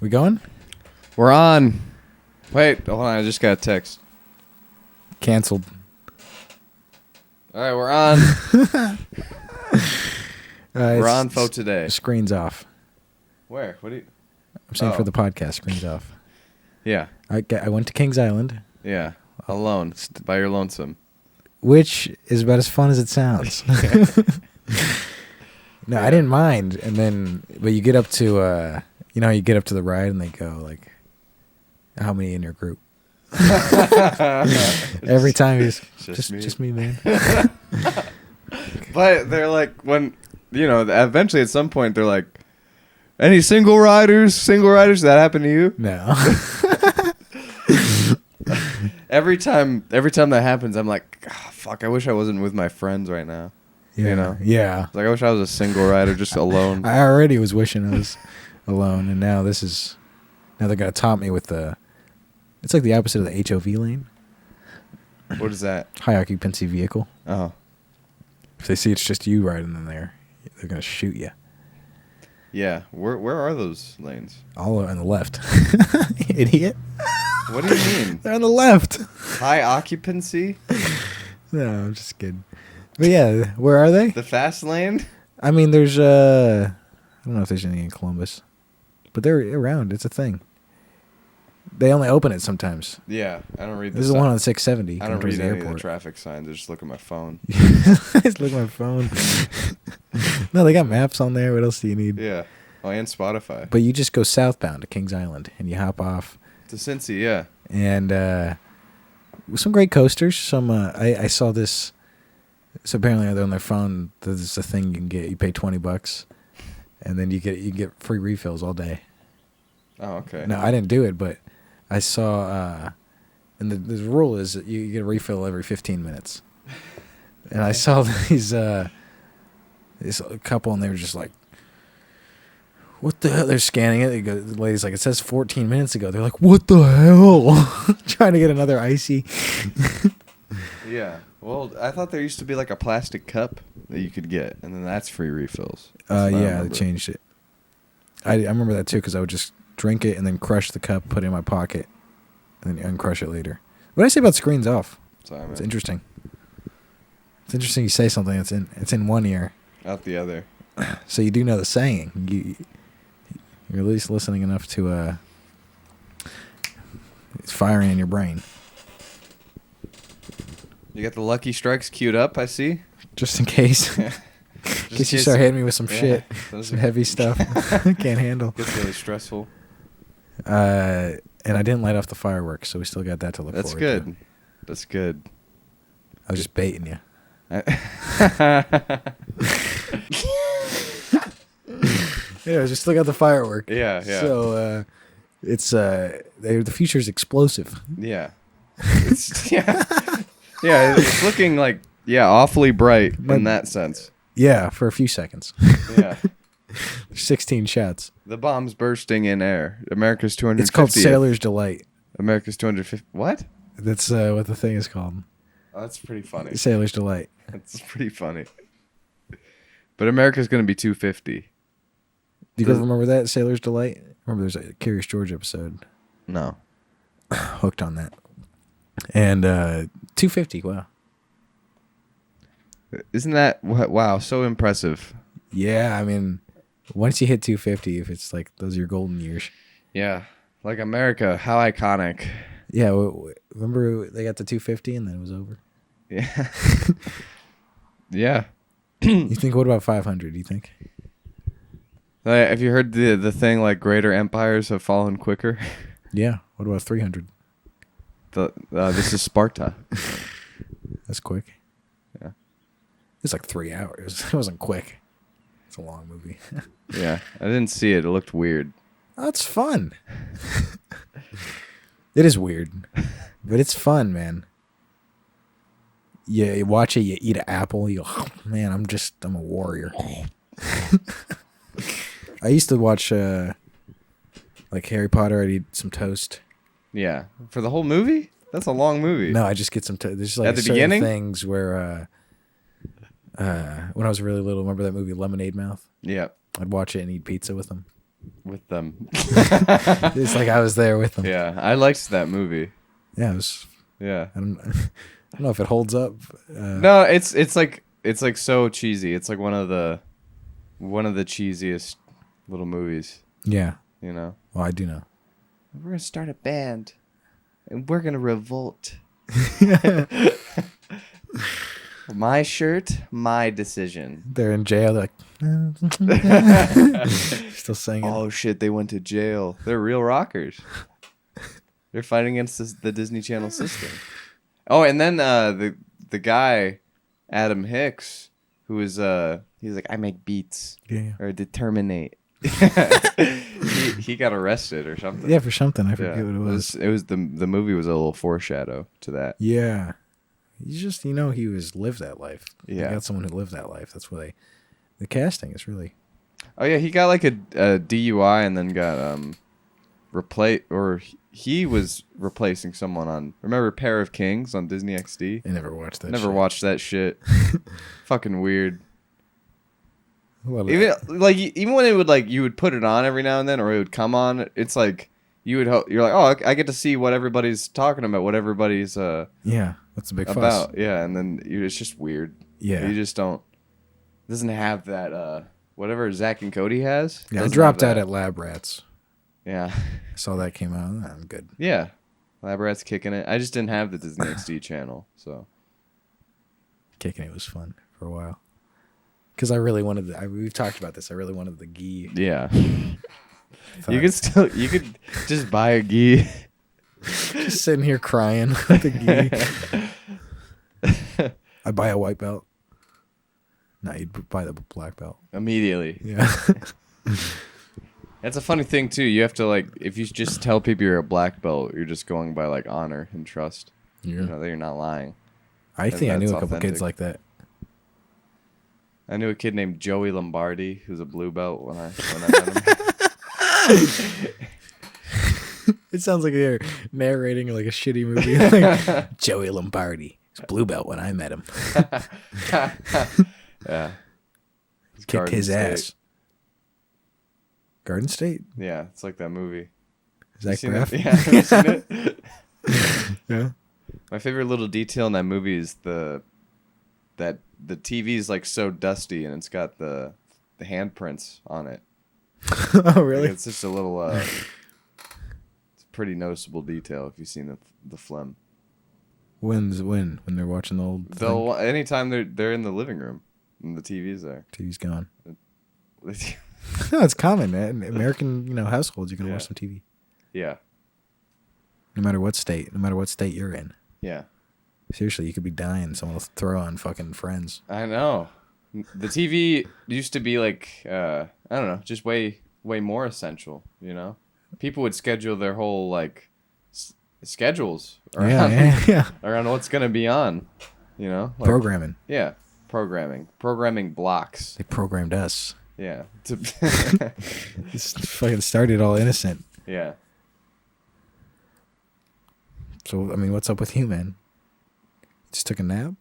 We going? We're on. Wait, hold on. I just got a text. Canceled. All right, we're on. We're on for today. Screen's off. Where? What do you? I'm saying for the podcast, screen's off. Yeah. I went to Kings Island. Yeah. Alone. By your lonesome. Which is about as fun as it sounds. No, I didn't mind. And then, but you get up to, you get up to the ride and they go like, how many in your group? Every time he's just me, man. But they're like, when, eventually at some point they're like, any single riders? That happened to you? No. Every time that happens, I'm like, oh, fuck, I wish I wasn't with my friends right now. Yeah. Yeah. Like, I wish I was a single rider, just alone. I already was wishing I was alone, and now they're going to taunt me with it's like the opposite of the HOV lane. What is that? High occupancy vehicle. Oh. If they see it's just you riding in there, they're going to shoot you. Yeah. Where are those lanes? All on the left. Idiot. What do you mean? They're on the left. High occupancy? No, I'm just kidding. But yeah, where are they? The fast lane? I mean, there's I don't know if there's any in Columbus, but they're around. It's a thing. They only open it sometimes. Yeah, I don't read this is the one on 670. I don't read any of the traffic signs. I just look at my phone. Just look at my phone. No, they got maps on there. What else do you need? Yeah. Oh, and Spotify. But you just go southbound to Kings Island, and you hop off. To Cincy, yeah. And some great coasters. Some I saw this. So apparently on their phone, there's a thing you can get. You pay $20, and then you get free refills all day. Oh, okay. No, I didn't do it, but I saw. And the rule is that you get a refill every 15 minutes. And I saw this couple, and they were just like, "What the hell?" They're scanning it. The lady's like, "It says 14 minutes ago." They're like, "What the hell?" Trying to get another icy. Yeah. Well, I thought there used to be like a plastic cup that you could get, and then that's free refills. Yeah, they changed it. I remember that too, because I would just drink it and then crush the cup, put it in my pocket, and then uncrush it later. What did I say about screens off? Sorry, man. It's interesting. It's interesting you say something. It's in one ear, out the other. So you do know the saying. You're at least listening enough to it's firing in your brain. You got the Lucky Strikes queued up, I see. Just in case. In case you start hitting me with some shit. Some heavy stuff. Can't handle. Gets really stressful. And I didn't light off the fireworks, so we still got that to look forward to. That's good. That's good. I was just baiting you. Yeah, just still got the firework. Yeah. So it's the future's explosive. Yeah. Yeah, it's looking like awfully bright in that sense. Yeah, for a few seconds. Yeah. 16 shots. The bomb's bursting in air. America's 250th. It's called Sailor's Delight. America's 250. What? That's what the thing is called. Oh, that's pretty funny. Sailor's Delight. That's pretty funny. But America's going to be 250. Do you ever remember that, Sailor's Delight? Remember there's a Curious George episode. No. Hooked on that. And 250, wow. Isn't that, wow, so impressive. Yeah, I mean, once you hit 250, if it's like, those are your golden years. Yeah, like America, how iconic. Yeah, remember they got to 250 and then it was over? Yeah. Yeah. You think, what about 500, do you think? Have you heard the thing like greater empires have fallen quicker? Yeah, what about 300? This is Sparta. That's quick. Yeah. It's like 3 hours. It wasn't quick. It's a long movie. Yeah, I didn't see it. It looked weird. That's fun. It is weird, but it's fun, man. You watch it, you eat an apple, you go, oh, man, I'm a warrior. I used to watch like Harry Potter. I'd eat some toast. Yeah, for the whole movie? That's a long movie. No, I just get some toast. There's like at the certain beginning things where when I was really little, remember that movie Lemonade Mouth? Yeah. I'd watch it and eat pizza with them. with them. It's like I was there with them. Yeah, I liked that movie. Yeah, it was. Yeah. I don't know if it holds up. No, it's like so cheesy. It's like one of the cheesiest little movies. Yeah. You know. Well, I do know. We're gonna start a band, and we're gonna revolt. My shirt, my decision. They're in jail. They're like, still singing. Oh shit! They went to jail. They're real rockers. They're fighting against the Disney Channel system. Oh, and then the guy, Adam Hicks, who is he's like, I make beats. Yeah. Or determinate. he got arrested or something. Yeah, for something. I forget what it was. It was the movie was a little foreshadow to that. Yeah. He lived that life. Yeah. They got someone who lived that life. That's why the casting is really. Oh yeah, he got like a DUI and then got he was replacing someone on. Remember Pair of Kings on Disney XD? I never watched that. Never watched that shit. Fucking weird. Well, Even when it would like you would put it on every now and then, or it would come on, it's like you're like, oh, I get to see what everybody's talking about, what everybody's yeah, that's a big about. fuss. Yeah, and then it's just weird. Yeah, you just don't. It doesn't have that whatever Zach and Cody has. Yeah, I dropped out at Lab Rats. Yeah, I saw that came out. I'm good. Yeah, Lab Rats kicking it. I just didn't have the Disney XD channel, so kicking it was fun for a while. Because I really wanted we've talked about this. I really wanted the gi. Yeah. You could just buy a gi. Just sitting here crying with the gi. I buy a white belt. No, you'd buy the black belt. Immediately. Yeah. That's a funny thing too. You have to like, if you just tell people you're a black belt, you're just going by like honor and trust. Yeah. You know that you're not lying. I think I knew a couple kids like that. I knew a kid named Joey Lombardi who's a blue belt when I met him. It sounds like you're narrating like a shitty movie. Like, Joey Lombardi. He's blue belt when I met him. Yeah. Kicked his ass. Garden State? Yeah, it's like that movie. Zach Braff? Yeah, have you seen it? Yeah. My favorite little detail in that movie is that the TV is like so dusty and it's got the handprints on it. Oh, really? Like, it's just a little it's a pretty noticeable detail if you've seen the phlegm. When they're watching the old anytime they're in the living room and the TV's there. TV's gone. No, it's common, man. In American, households, you can watch some TV. Yeah. No matter what state you're in. Yeah. Seriously, you could be dying. Someone will throw on fucking Friends. I know. The TV used to be like, I don't know, just way more essential, People would schedule their whole, like, schedules around, around what's going to be on, Like, programming. Yeah, programming blocks. They programmed us. Yeah. This fucking started all innocent. Yeah. So, I mean, what's up with you, man? Just took a nap?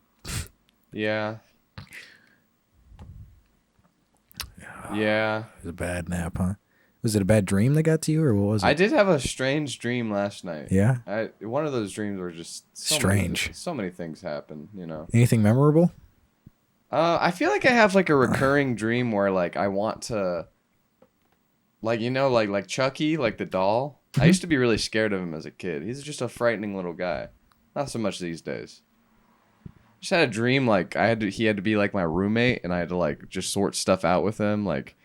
Yeah. Yeah. It was a bad nap, huh? Was it a bad dream that got to you, or what was it? I did have a strange dream last night. Yeah? One of those dreams were just strange. So many things happen, Anything memorable? I feel like I have like a recurring dream where like I want to, like like Chucky, like the doll. I used to be really scared of him as a kid. He's just a frightening little guy. Not so much these days. Just had a dream like he had to be like my roommate, and I had to like just sort stuff out with him, like.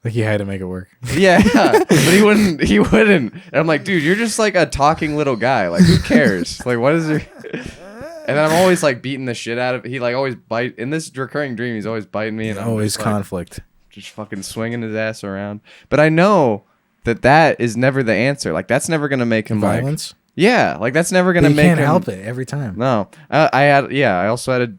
Like you had to make it work. Yeah, but he wouldn't. And I'm like, dude, you're just like a talking little guy. Like, who cares? Like, what is there? And then I'm always like beating the shit out of. He like always bite in this recurring dream. He's always biting me, and I'm always just, conflict. Just fucking swinging his ass around. But I know that is never the answer. Like, that's never gonna make him violence. Like, yeah, like that's never gonna make him. You can't help it every time. No, I also had a,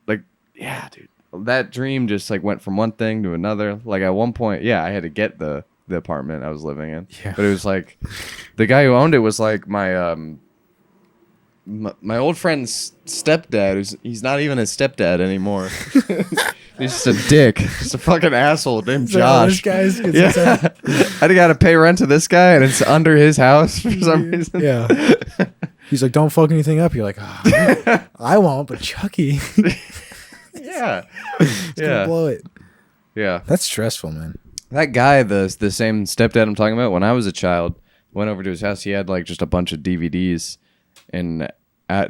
like, yeah, dude. That dream just like went from one thing to another. Like at one point, I had to get the apartment I was living in. Yeah. But it was like the guy who owned it was like my my old friend's stepdad. He's not even his stepdad anymore. He's just a dick. Just a fucking asshole named Josh. This guy's Yeah. I gotta pay rent to this guy, and it's under his house for some reason. Yeah. He's like, don't fuck anything up. You're like, oh, I won't, but Chucky. Yeah. He's gonna blow it. Yeah. That's stressful, man. That guy, the same stepdad I'm talking about, when I was a child, went over to his house. He had like just a bunch of DVDs, and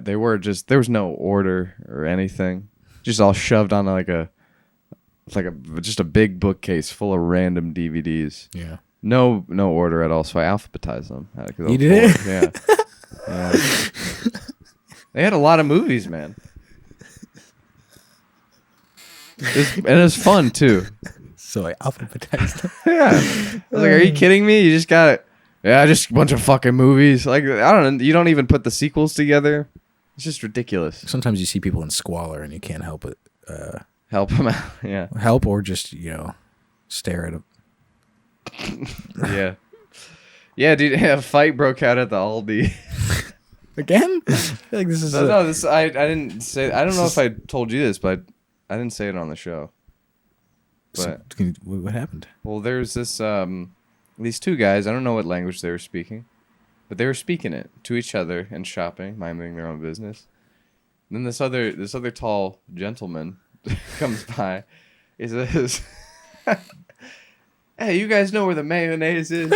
they were just, there was no order or anything, just all shoved on just a big bookcase full of random DVDs. Yeah. No order at all. So I alphabetized them. You did? Yeah. They had a lot of movies, man. And it was fun too. So I alphabetized them. Yeah. I was like, are you kidding me? You just got it. Yeah, just a bunch of fucking movies. Like, I don't know. You don't even put the sequels together. It's just ridiculous. Sometimes you see people in squalor and you can't help it. Help them out. Yeah. Help or just, stare at them. Yeah. Yeah, dude. A fight broke out at the Aldi. Again? I feel like this is I didn't say. I don't know if I told you this, but I didn't say it on the show. But what happened? Well, there's this these two guys. I don't know what language they were speaking, but they were speaking it to each other and shopping, minding their own business. And then this other tall gentleman comes by. He says, "Hey, you guys know where the mayonnaise is?"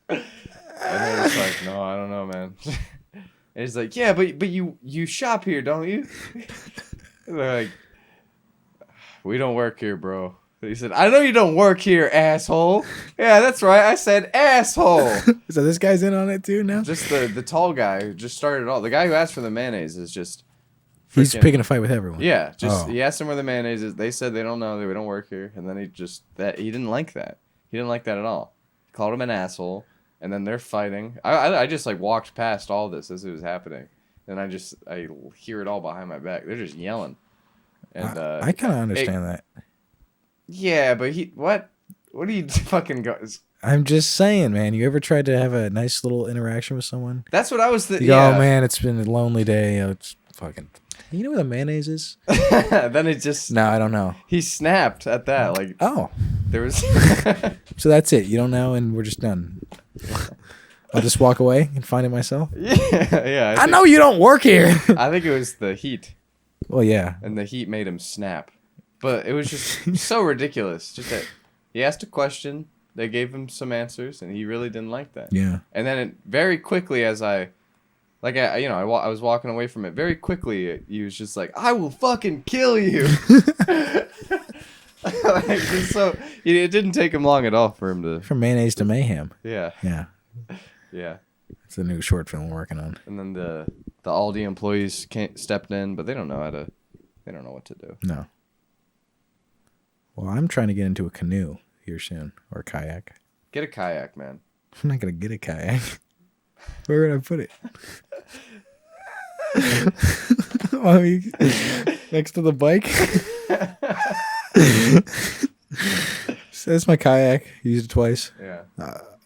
And they're just like, "No, I don't know, man." And he's like, "Yeah, but you shop here, don't you?" They're like, "We don't work here, bro." He said, "I know you don't work here, asshole." Yeah, that's right. I said asshole. So this guy's in on it too now? Just the tall guy who just started it all. The guy who asked for the mayonnaise is just... He's picking a fight with everyone. Yeah, he asked them where the mayonnaise is. They said they don't know. We don't work here. And then he didn't like that. He didn't like that at all. He called him an asshole. And then they're fighting. I just like walked past all this as it was happening. And I hear it all behind my back. They're just yelling. And I kind of understand that. Yeah, but what are you fucking I'm just saying, man. You ever tried to have a nice little interaction with someone? That's what I was thinking. Yeah. Oh man, it's been a lonely day. It's fucking. You know where the mayonnaise is? Then it just. No, I don't know. He snapped at that. Like. Oh. There was. So that's it. You don't know, and we're just done. I'll just walk away and find it myself. Yeah. I know you don't work here. I think it was the heat. Well, yeah. And the heat made him snap. But it was just so ridiculous. Just that he asked a question, they gave him some answers, and he really didn't like that. Yeah. And then very quickly, as I was walking away from it. Very quickly, he was just like, "I will fucking kill you." Like, so it didn't take him long at all for him to. From mayonnaise to mayhem. Yeah. Yeah. Yeah. It's a new short film we're working on. And then the Aldi employees stepped in, but they don't know what to do. No. Well, I'm trying to get into a canoe here soon, or a kayak. Get a kayak, man. I'm not gonna get a kayak. Where would I put it? Next to the bike. So that's my kayak. Used it twice. Yeah.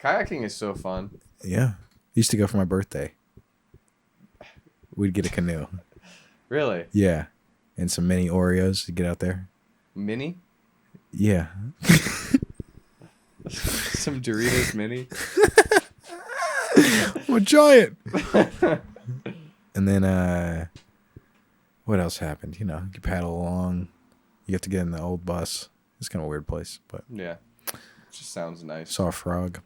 Kayaking is so fun. Yeah. Used to go for my birthday. We'd get a canoe. Really? Yeah. And some mini Oreos to get out there. Mini? Yeah. Some Doritos mini. I'm a giant. And then what else happened? You paddle along. You have to get in the old bus. It's kind of a weird place, but yeah, it just sounds nice. Saw a frog.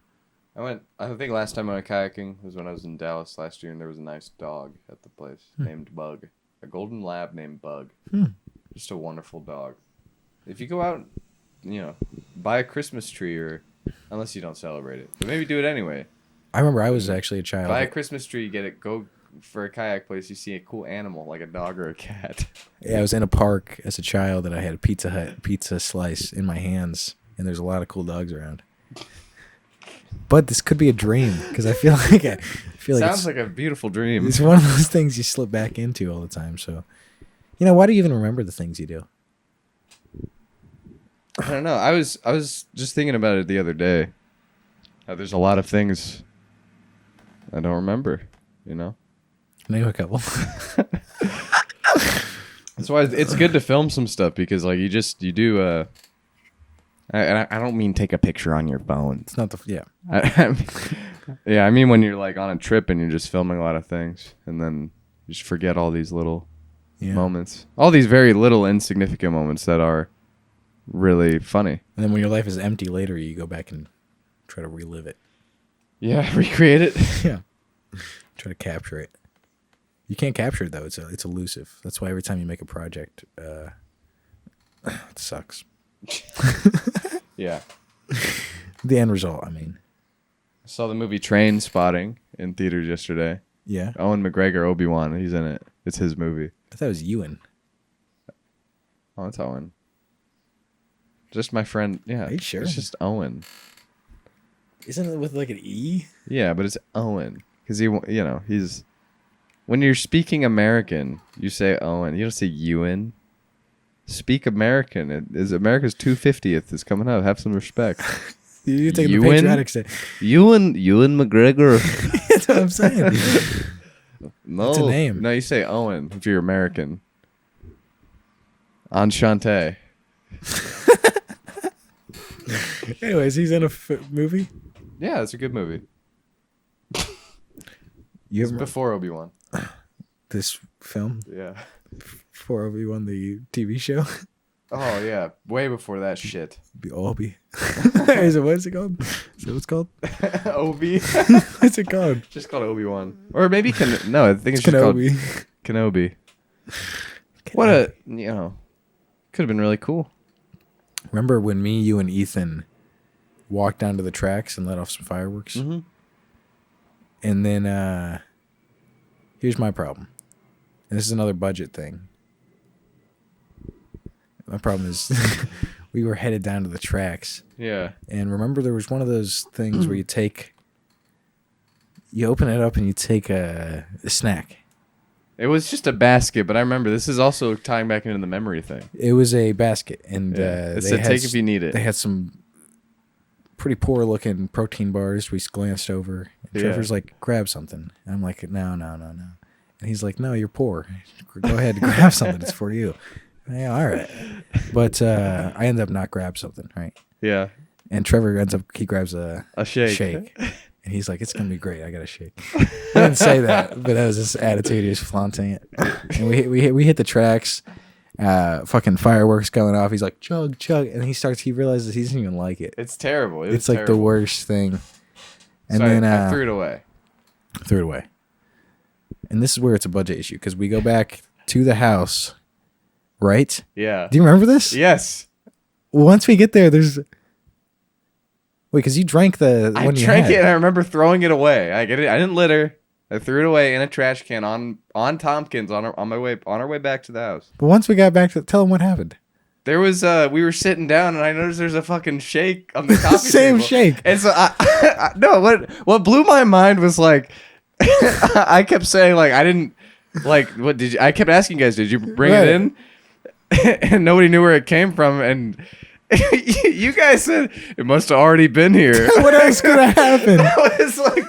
I think last time I went kayaking was when I was in Dallas last year, and there was a nice dog at the place named Bug, a golden lab named Bug. Just a wonderful dog. If you go out, buy a Christmas tree, or unless you don't celebrate it, but maybe do it anyway. I remember I was actually a child. Buy a Christmas tree, go for a kayak place, you see a cool animal like a dog or a cat. Yeah, I was in a park as a child and I had a Pizza Hut pizza slice in my hands, and there's a lot of cool dogs around. But this could be a dream because I feel like sounds like a beautiful dream. It's one of those things you slip back into all the time. So, why do you even remember the things you do? I don't know. I was just thinking about it the other day. There's a lot of things I don't remember. Name a couple. That's why it's good to film some stuff because like you do. I don't mean take a picture on your phone. It's not the yeah. Yeah, I mean when you're like on a trip and you're just filming a lot of things, and then you just forget all these little moments, all these very little insignificant moments that are really funny. And then when your life is empty later, you go back and try to relive it. Yeah, recreate it. Yeah, try to capture it. You can't capture it though. It's elusive. That's why every time you make a project, it sucks. Yeah. The end result, I mean. I saw the movie Train Spotting in theaters yesterday. Yeah. Owen McGregor, Obi-Wan, he's in it. It's his movie. I thought it was Ewan. Oh, it's Owen. Just my friend. Yeah. Are you sure? It's just Owen. Isn't it with like an E? Yeah, but it's Owen. Because he's... When you're speaking American, you say Owen. You don't say Ewan. Speak American. It is America's 250th is coming up. Have some respect. You take the patriotic state. Ewan McGregor. That's what I'm saying. No. It's a name. No, you say Owen if you're American. Enchante. Anyways, he's in a movie. Yeah, it's a good movie. You It's ever before Obi-Wan. this film Yeah. before Obi-Wan the TV show? Oh, yeah. Way before that shit. Be Obi. Is it what is it called? Is that what it's called? Obi. What's it called? Just called Obi-Wan. Or maybe no, I think it's just Kenobi. called Kenobi. What a, could have been really cool. Remember when me, you, and Ethan walked down to the tracks and let off some fireworks? Mm-hmm. And then here's my problem. And this is another budget thing. My problem is we were headed down to the tracks. Yeah. And remember there was one of those things where you open it up and you take a snack. It was just a basket, but I remember this is also tying back into the memory thing. It was a basket. And it said take if you need it. They had some pretty poor looking protein bars. We glanced over. And Trevor's like, grab something. And I'm like, no. And he's like, no, you're poor. Go ahead and grab something. It's for you. Yeah, all right. But I end up not grab something, right? Yeah. And Trevor he grabs a shake. And he's like, it's going to be great. I got a shake. He didn't say that, but that was his attitude. He was flaunting it. And we hit the tracks. Fucking fireworks going off. He's like, chug. And he realizes he doesn't even like it. It's terrible. It's like the worst thing. And so then I threw it away. And this is where it's a budget issue because we go back to the house, right? Yeah. Do you remember this? Yes. Once we get there, there's... Wait, because you drank the one you had. I drank it and I remember throwing it away. I didn't litter. I threw it away in a trash can on Tompkins on our way back to the house. But once we got back to... Tell them what happened. There was we were sitting down and I noticed there's a fucking shake on the coffee Same table. shake. And so what blew my mind was like I kept saying like I didn't like what did you I kept asking you guys, did you bring it in? And nobody knew where it came from and you guys said it must have already been here. What else could have happened? I was like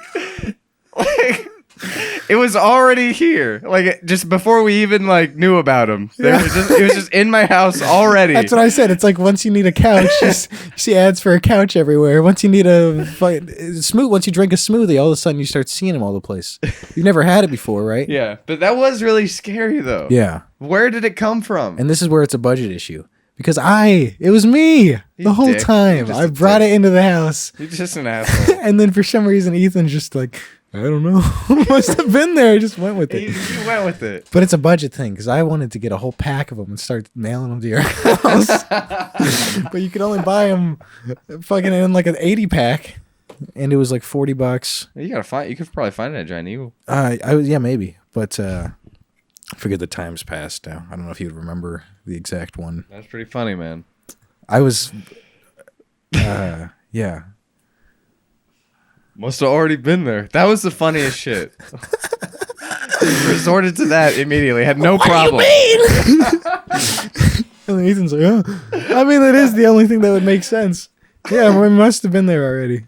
it was already here, like just before we even like knew about him. It was just in my house already. That's what I said. It's like once you need a couch, you see ads for a couch everywhere. Once you need once you drink a smoothie, all of a sudden you start seeing them all the place. You've never had it before, right? Yeah, but that was really scary though. Yeah. Where did it come from? And this is where it's a budget issue. Because it was me the whole time. I brought it into the house. You're just an asshole. And then for some reason, Ethan's just like, I don't know. Must have been there. I just went with it. You went with it. But it's a budget thing because I wanted to get a whole pack of them and start mailing them to your house. But you could only buy them fucking in like an 80 pack. And it was like $40. You could probably find it at Giant Eagle. Yeah, maybe. But I forget the times passed now. I don't know if you'd remember the exact one. That's pretty funny, man. I was, yeah. Must have already been there. That was the funniest shit. Resorted to that immediately. Had no problem. What do you mean? And then Ethan's like, oh. I mean, that is the only thing that would make sense. Yeah, we must have been there already.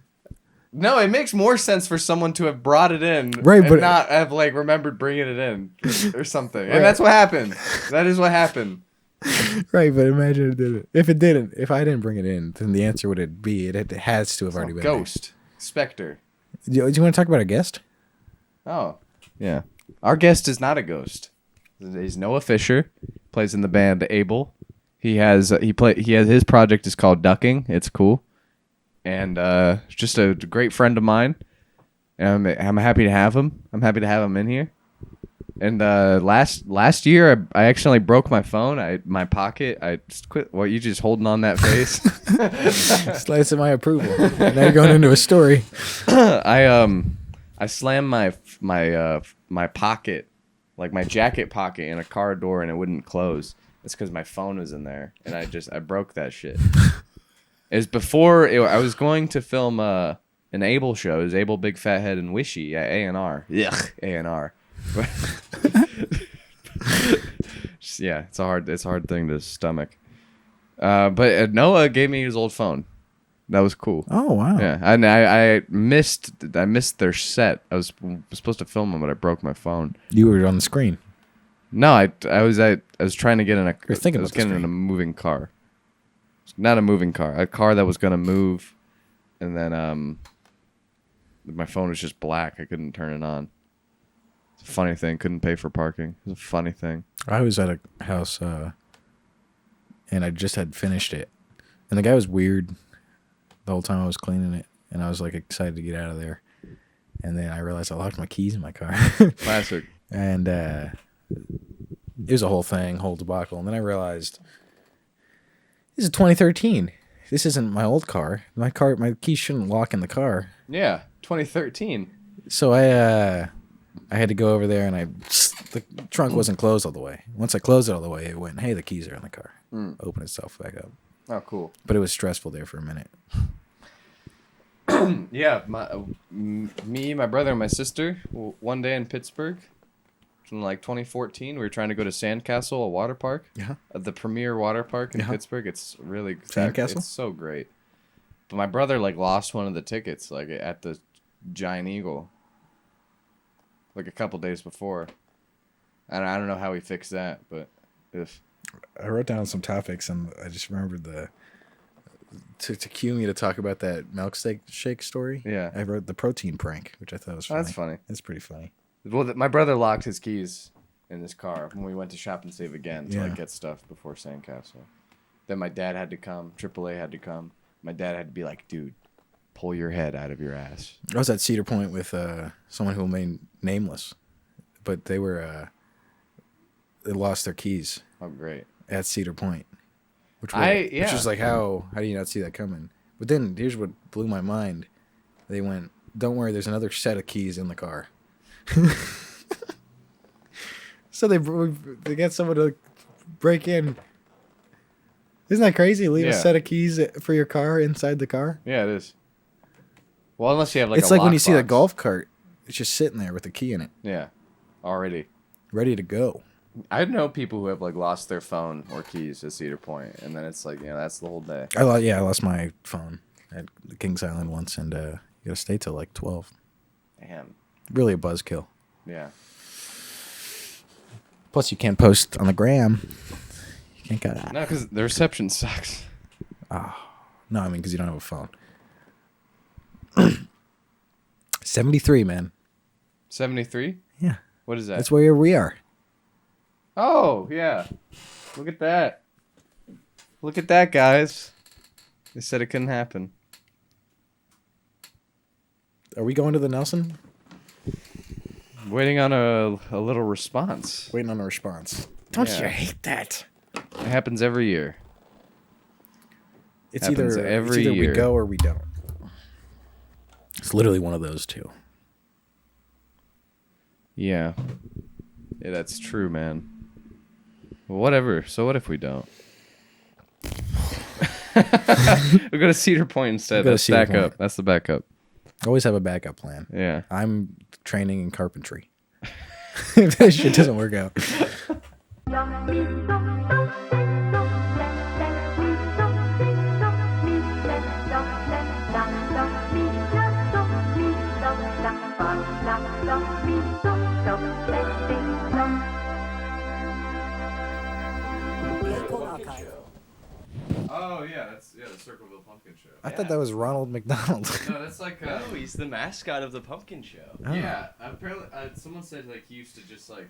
No, it makes more sense for someone to have brought it in, Right, and but- not have like remembered bringing it in or something. Right. And that's what happened. That is what happened. Right, but imagine it didn't. If it didn't, if I didn't bring it in, then the answer would be it has to have already been Ghost, specter. there. Do you want to talk about a guest? Oh, yeah. Our guest is not a ghost. He's Noah Fisher. Plays in the band Abel. He has his project is called Ducking. It's cool, and just a great friend of mine. And I'm happy to have him. I'm happy to have him in here. And last year, I accidentally broke my phone. My pocket. I just quit. What, you just holding on that face? Slice of my approval. Now you're going into a story. I slammed my pocket, like my jacket pocket, in a car door, and it wouldn't close. It's because my phone was in there, and I broke that shit. It was before I was going to film an Abel show. It was Abel Big Fat Head and Wishy at A&R. Yuck, A&R. Yeah, it's a hard thing to stomach. But Noah gave me his old phone. That was cool. Oh wow. Yeah, and I missed their set. I was supposed to film them, but I broke my phone. You were on the screen. No, I was trying to get in a. You're thinking I was about the getting in screen. a moving car. Not a moving car, a car that was gonna move, and then my phone was just black. I couldn't turn it on. It's a funny thing. Couldn't pay for parking. It was a funny thing. I was at a house, and I just had finished it, and the guy was weird the whole time I was cleaning it, and I was like excited to get out of there, and then I realized I locked my keys in my car. Classic. And it was a whole thing, whole debacle. And then I realized this is 2013. This isn't my old car. My keys shouldn't lock in the car. Yeah, 2013. So I had to go over there, and the trunk wasn't closed all the way. Once I closed it all the way, it went, "Hey, the keys are in the car." Open itself back up. Oh, cool. But it was stressful there for a minute. Yeah, me, my brother, and my sister. One day in Pittsburgh, in like 2014, we were trying to go to Sandcastle, a water park. Yeah. The premier water park in Yeah. Pittsburgh. It's really Sandcastle? It's so great. But my brother like lost one of the tickets like at the Giant Eagle. Like a couple days before. And I don't know how he fixed that, but if I wrote down some topics, and I just remembered to cue me to talk about that shake story. Yeah. I wrote the protein prank, which I thought was funny. That's funny. That's pretty funny. Well, my brother locked his keys in his car when we went to Shop and Save again to Yeah. like get stuff before Sandcastle. Then my dad had to come. AAA had to come. My dad had to be like, "Dude, pull your head out of your ass." I was at Cedar Point with someone who will remain nameless, but they lost their keys Oh, great. at Cedar Point, which Yeah. is like how do you not see that coming? But then here's what blew my mind: they went, "Don't worry, there's another set of keys in the car." So they got someone to break in. Isn't that crazy? Leave a Yeah. set of keys for your car inside the car. Yeah, it is. Well, unless you have like It's a like when you see the lockbox. golf cart; it's just sitting there with the key in it, Yeah, already. ready to go. I know people who have like lost their phone or keys at Cedar Point, and then it's like that's the whole day. I lost my phone at Kings Island once, and you gotta stay till like 12. Damn. Really a buzzkill. Yeah. Plus, you can't post on the gram. You can't get that. No, because the reception sucks. No, I mean because you don't have a phone. 73, man. 73. Yeah, What is that? that's where we are. Oh yeah. Look at that. Look at that, guys. They said it couldn't happen. Are we going to the Nelson? Waiting on a little response. Waiting on a response. Don't Yeah. you hate that? It happens every year. It's Happens either every we year. go or we don't. It's literally one of those two. Yeah. Yeah, that's true, man. Well, whatever. So what if we don't? We'll go to Cedar Point instead. We'll go to That's Cedar backup. Point. That's the backup. Always have a backup plan. Yeah. I'm training in carpentry. If that shit doesn't work out. Oh yeah, that's the Circleville Pumpkin Show. I thought that was Ronald McDonald. No, that's like No, he's the mascot of the pumpkin show. Oh. yeah. Apparently, someone said like he used to just like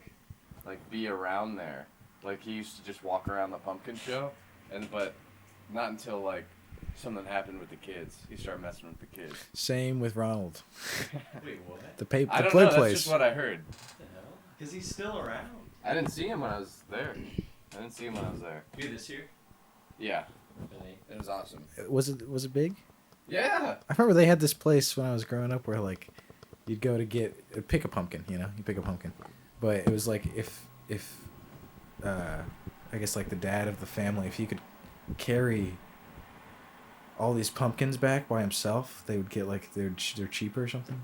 be around there, like he used to just walk around the pumpkin show, but not until like something happened with the kids. He started messing with the kids. Same with Ronald. Wait, what? The I don't play know. That's place. just what I heard. Because he's still around. I didn't see him when I was there. Who, this year? Yeah, Really? it was awesome. Was it big? Yeah. I remember they had this place when I was growing up where like you'd go to pick a pumpkin, you pick a pumpkin, but it was like if I guess like the dad of the family, if he could carry all these pumpkins back by himself, they would get like they're cheaper or something.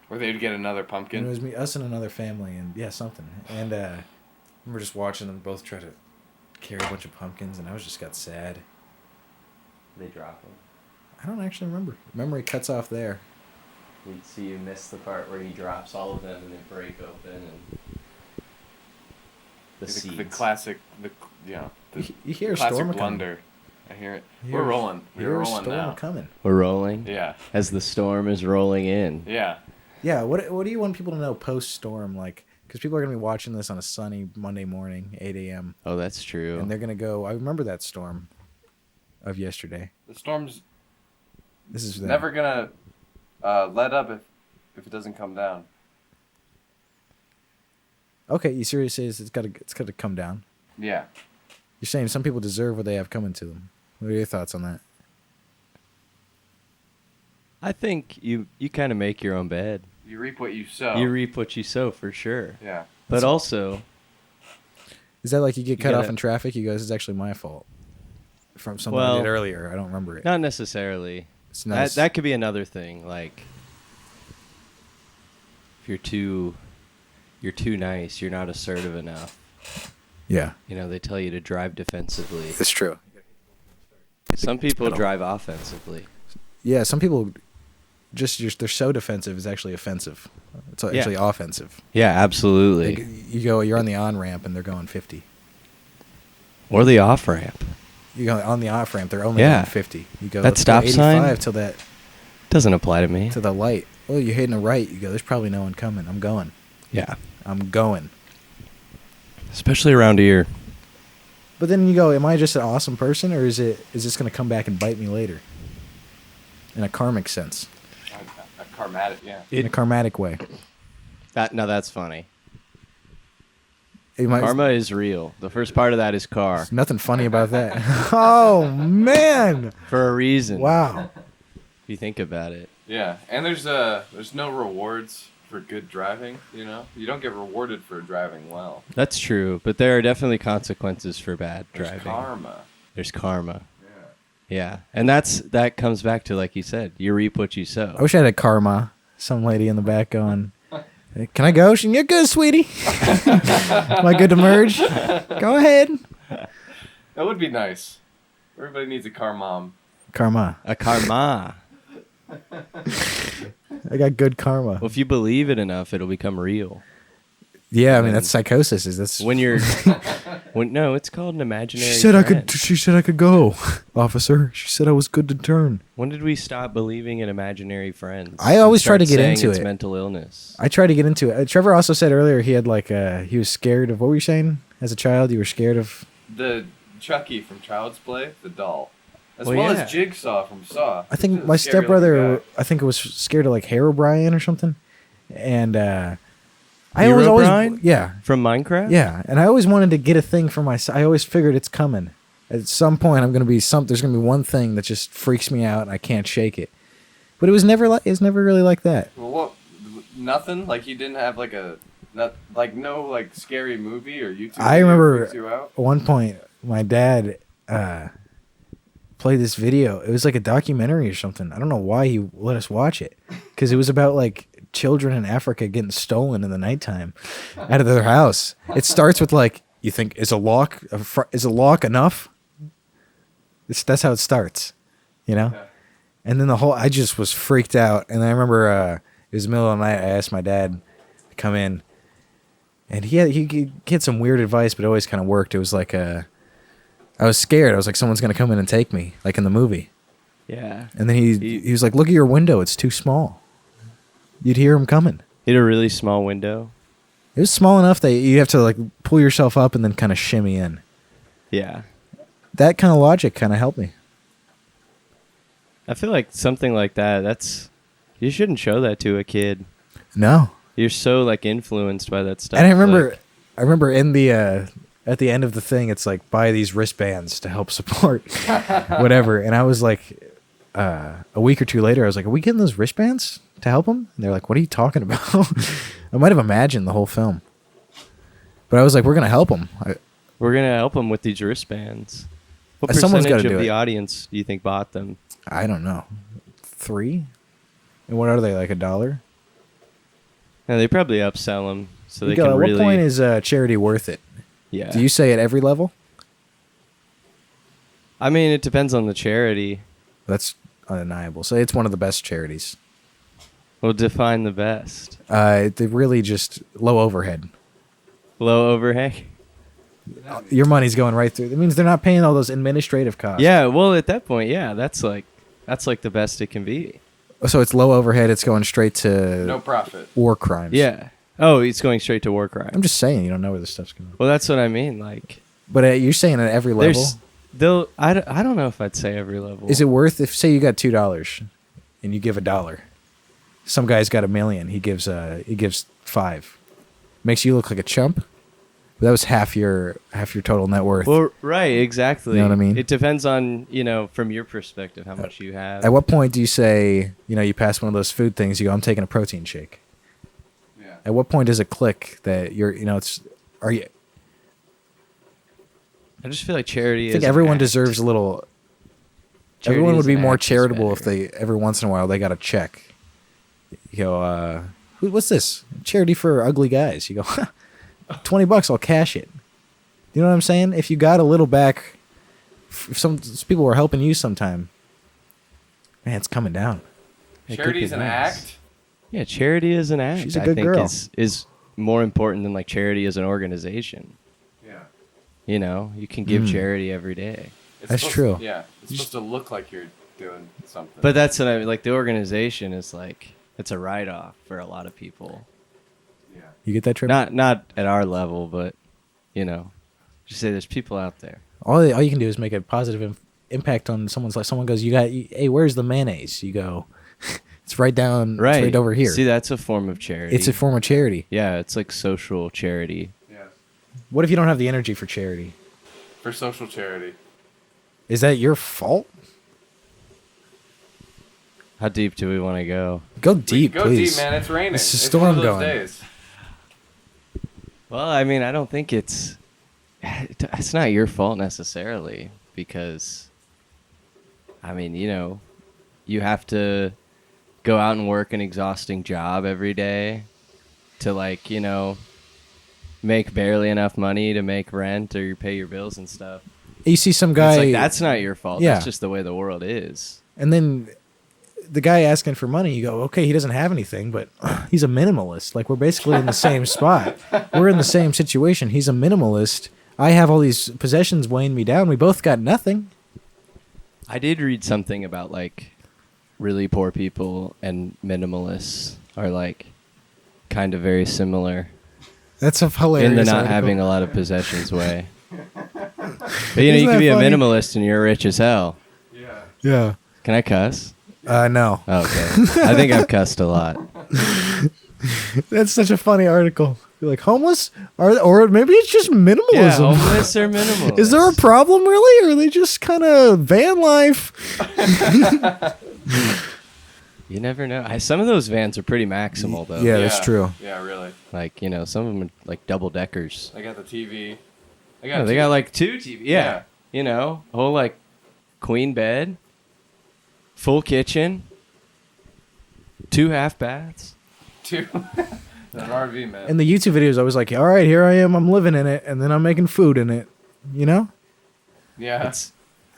Or they'd get another And pumpkin. it was us and another family, and yeah, something. And I remember just watching them both try to carry a bunch of pumpkins, and I just got sad. They drop him. I don't actually remember. Memory cuts off there. You'd see you miss the part where he drops all of them and they break open and the seeds. The classic, the You hear a classic storm blunder. I hear it. You We're hear- rolling. You We're hear a rolling storm now. coming. We're rolling Yeah. as the storm is rolling in. Yeah. Yeah. What do you want people to know post storm? Like, because people are gonna be watching this on a sunny Monday morning, 8 a.m. Oh, that's true. and they're gonna go. I remember that storm of yesterday. The storm's This is them. never gonna let up if it doesn't come down. Okay, you seriously say it's gotta come down. Yeah. You're saying some people deserve what they have coming to them. What are your thoughts on that? I think you kind of make your own bed. You reap what you sow. You reap what you sow, for sure. Yeah. But also, Is that like you get cut off gotta- in traffic? You go, "This is actually my fault." From something I Well, did earlier. I don't remember it. not necessarily. It's nice. That could be another thing. Like, if you're too nice, you're not assertive enough. Yeah, You know, they tell you to drive defensively. it's true. Some people pedal. drive offensively. Yeah, some people they're so defensive it's actually offensive. It's actually offensive. Yeah, absolutely. You're on the on ramp and they're going 50. Or the off ramp. You go on the off ramp, they're only Yeah. going 50. You go That let's go stop 85 sign? till that Doesn't apply to me. to the light. Oh, you're hitting a right. You go, there's probably no one coming. I'm going. Yeah. I'm going. Especially around here. But then you go, am I just an awesome person, or is this going to come back and bite me later? In a karmic sense, A karmatic, yeah. in a karmatic way. That's funny. It might- Karma is real. The first part of that is car. There's nothing funny about that. Oh man! For a reason. Wow. If you think about it. Yeah, and there's no rewards for good driving. You know, you don't get rewarded for driving well. That's true. But there are definitely consequences for bad There's driving. karma. There's karma. Yeah. Yeah. And that comes back to, like you said, you reap what you sow. I wish I had a karma. Some lady in the back going, "Hey, can I go?" She, "You're good, sweetie." Am I good to merge? Go ahead. That would be nice. Everybody needs a car mom. Karma. A karma. I got good karma. Well, if you believe it enough, it'll become real. Yeah, I mean that's psychosis. That's When you're, no, it's called an imaginary. She said friend. She said I could go, officer. She said I was good to turn. When did we stop believing in imaginary friends? I always And try to start get saying into it's it. mental illness. I try to get into it. Trevor also said earlier he had he was scared of, what were you saying? As a child, you were scared of. The Chucky from Child's Play, the doll, as Well, well yeah. as Jigsaw from Saw. I think He's a my scary looking stepbrother, guy. I think it was scared of Herobrine or something, and I always, Herobrine? yeah, From Minecraft? yeah, and I always wanted to get a thing for myself. I always figured it's coming. At some point, there's gonna be one thing that just freaks me out, and I can't shake it. But it was never really like that. Well, what? Nothing. Like you didn't have no scary movie or YouTube. I video remember freaks you out? at one point my dad played this video. It was like a documentary or something. I don't know why he let us watch it, because it was about children in Africa getting stolen in the nighttime out of their house. It starts with you think, is a lock enough? That's how it starts, you know. Yeah. And then I just was freaked out. And I remember It was the middle of the night. I asked my dad to come in, and he had some weird advice, but it always kind of worked. It was like I was scared. I was like, someone's gonna come in and take me, like in the movie. Yeah. And then he was like, look at your window. It's too small. You'd hear him coming. He had a really small window. It was small enough that you have to like pull yourself up and then kind of shimmy in. Yeah. That kind of logic kind of helped me. I feel like something like that, you shouldn't show that to a kid. No. You're so like influenced by that stuff. And I remember in the at the end of the thing, it's like, buy these wristbands to help support whatever. And I was like, a week or two later, I was like, are we getting those wristbands to help them? And they're like, what are you talking about? I might have imagined the whole film. But I was like, we're going to help them. We're going to help them with these wristbands. What Someone's percentage gotta of do the it. audience do you think bought them? I don't know. 3? And what are they, like $1? And they probably upsell them so they You go, can at really. what point is charity worth it? Yeah. Do you say at every level? I mean, it depends on the charity. That's undeniable. Say it's one of the best charities. We'll define the best. They really just low overhead. Low overhead. Your money's going right through. That means they're not paying all those administrative costs. Yeah. Well, at that point, yeah, that's like the best it can be. So it's low overhead. It's going straight to No profit. war crimes. Yeah. Oh, it's going straight to war crime. I'm just saying, you don't know where this stuff's going. Well, that's what I mean. Like, But you're saying at every level. I don't know if I'd say every level. Is it worth, if say you got $2 and you give $1, some guy's got $1 million, he gives 5, makes you look like a chump. But that was half your total net worth. Well, right, exactly. You know what I mean? It depends on, from your perspective, how much you have. At what point do you say, you pass one of those food things, you go, I'm taking a protein shake? Yeah. At what point does it click that are you? I just feel like charity I think is everyone an act. deserves a little. Charity everyone is would be an more act is charitable if better. they every once in a while they got a check. You go, what's this? Charity for ugly guys. You go, $20, I'll cash it. You know what I'm saying? If you got a little back, if some people were helping you sometime, man, it's coming down. It could Charity's be an nice. act. Yeah, charity is an act. She's a I good think girl. is more important than like charity as an organization. Yeah. You can give Mm. charity every day. It's That's supposed true. Yeah. It's supposed to look like you're doing something. But that's what I mean. Like the organization is like it's a write-off for a lot of people. yeah. You get that trip? Not at our level, but just say there's people out there. All you can do is make a positive impact on someone's life. Someone goes, hey, where's the mayonnaise? You go, it's right down, Right. it's right over here. See, that's a form of charity. It's a form of charity. Yeah, it's like social charity. Yeah. What if you don't have the energy for charity? For social charity. Is that your fault? How deep do we want to go? Go deep, Go please. deep, man. It's raining. It's a It's storm one of those going. days. Well, I mean, I don't think it's not your fault necessarily because, I mean, you have to go out and work an exhausting job every day to make barely enough money to make rent or pay your bills and stuff. You see some It's guy, like, that's not your fault. Yeah. That's just the way the world is. and then the guy asking for money, you go, okay, he doesn't have anything, but he's a minimalist. Like, we're basically in the same spot. We're in the same situation. He's a minimalist. I have all these possessions weighing me down. We both got nothing. I did read something about like really poor people and minimalists are like kind of very similar That's a hilarious in the not article. having a lot of possessions way. But Isn't you that can be funny? a minimalist and you're rich as hell. Yeah. Yeah. Can I cuss? No. Oh, okay. I think I've cussed a lot. That's such a funny article. You're like, homeless? Or maybe it's just minimalism. Yeah, homeless or minimalist. Is there a problem, really? Or are they just kind of van life? You never know. Some of those vans are pretty maximal though. Yeah, that's true. Yeah, really. Like, some of them are like double deckers. I got the TV. Yeah, they got like 2 TV. Yeah. A whole like queen bed, full kitchen, 2 half baths. two. An RV, man. In the YouTube videos, I was like, all right, here I am. I'm living in it. And then I'm making food in it. You know? Yeah.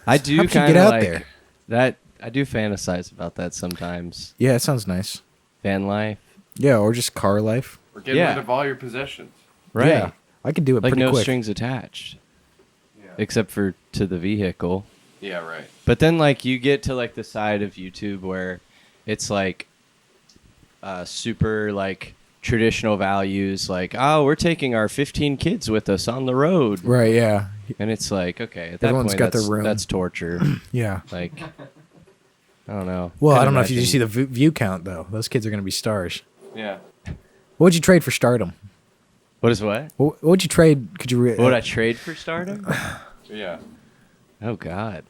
I do How'd you kind get of out like there? that. I do fantasize about that sometimes. Yeah, it sounds nice. Van life. Yeah, or just car life. Or getting Yeah. rid of all your possessions. Right. Yeah, I could do it Like pretty no quick. strings attached, Yeah. except for to the vehicle. Yeah, right. But then like you get to like the side of YouTube where it's like super like traditional values, like, oh, we're taking our 15 kids with us on the road. Right, yeah. And it's like, okay, at that Everyone's point, got their that's, room. that's torture. Yeah. Like, I don't know. Well, I Could don't know if you imagine- see the view count, though. Those kids are going to be stars. Yeah. What would you trade for stardom? What is what? What would you trade? Could you? What would I trade for stardom? Yeah. Oh, God.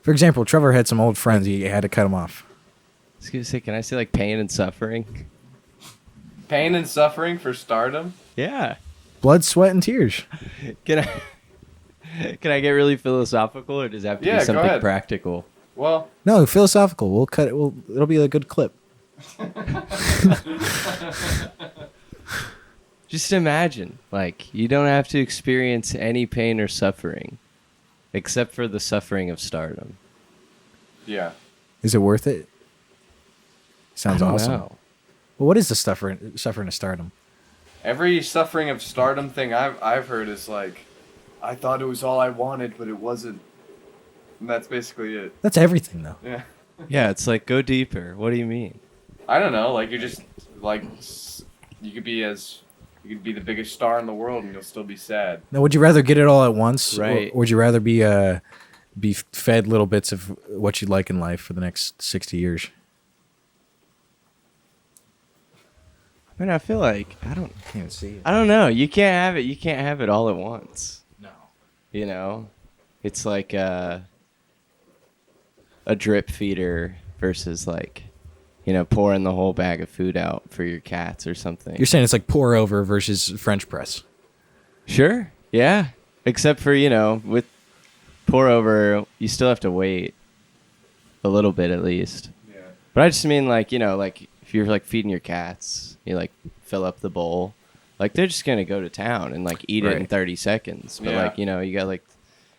For example, Trevor had some old friends. He had to cut them off. I was going to say, can I say like pain and suffering? Pain and suffering for stardom? Yeah. Blood, sweat, and tears. Can I get really philosophical, or does it have to Yeah, be go something ahead. practical? Well, No, philosophical. We'll cut it. It'll be a good clip. Just imagine, like, you don't have to experience any pain or suffering, except for the suffering of stardom. yeah. Is it worth it? Sounds I don't awesome. know. Well, what is the suffering of stardom? Every suffering of stardom thing I've heard is like, I thought it was all I wanted, but it wasn't. And that's basically it. That's everything, though. Yeah. Yeah, it's like, go deeper. What do you mean? I don't know. Like, you're just, like, you could be the biggest star in the world and you'll still be sad. Now, would you rather get it all at once, Right. or would you rather be fed little bits of what you like in life for the next 60 years? I mean, I feel like, Can't even see it. I don't know. You can't have it. You can't have it all at once. No. You know? It's like a drip feeder versus like, you know, pouring the whole bag of food out for your cats or something. You're saying it's like pour over versus French press. Sure. Yeah. Except for, you know, with pour over, you still have to wait a little bit at least. Yeah. But I just mean like, you know, like if you're like feeding your cats, you like fill up the bowl. Like they're just going to go to town and like eat it in Right. 30 seconds. But Yeah. like, you know, you got like,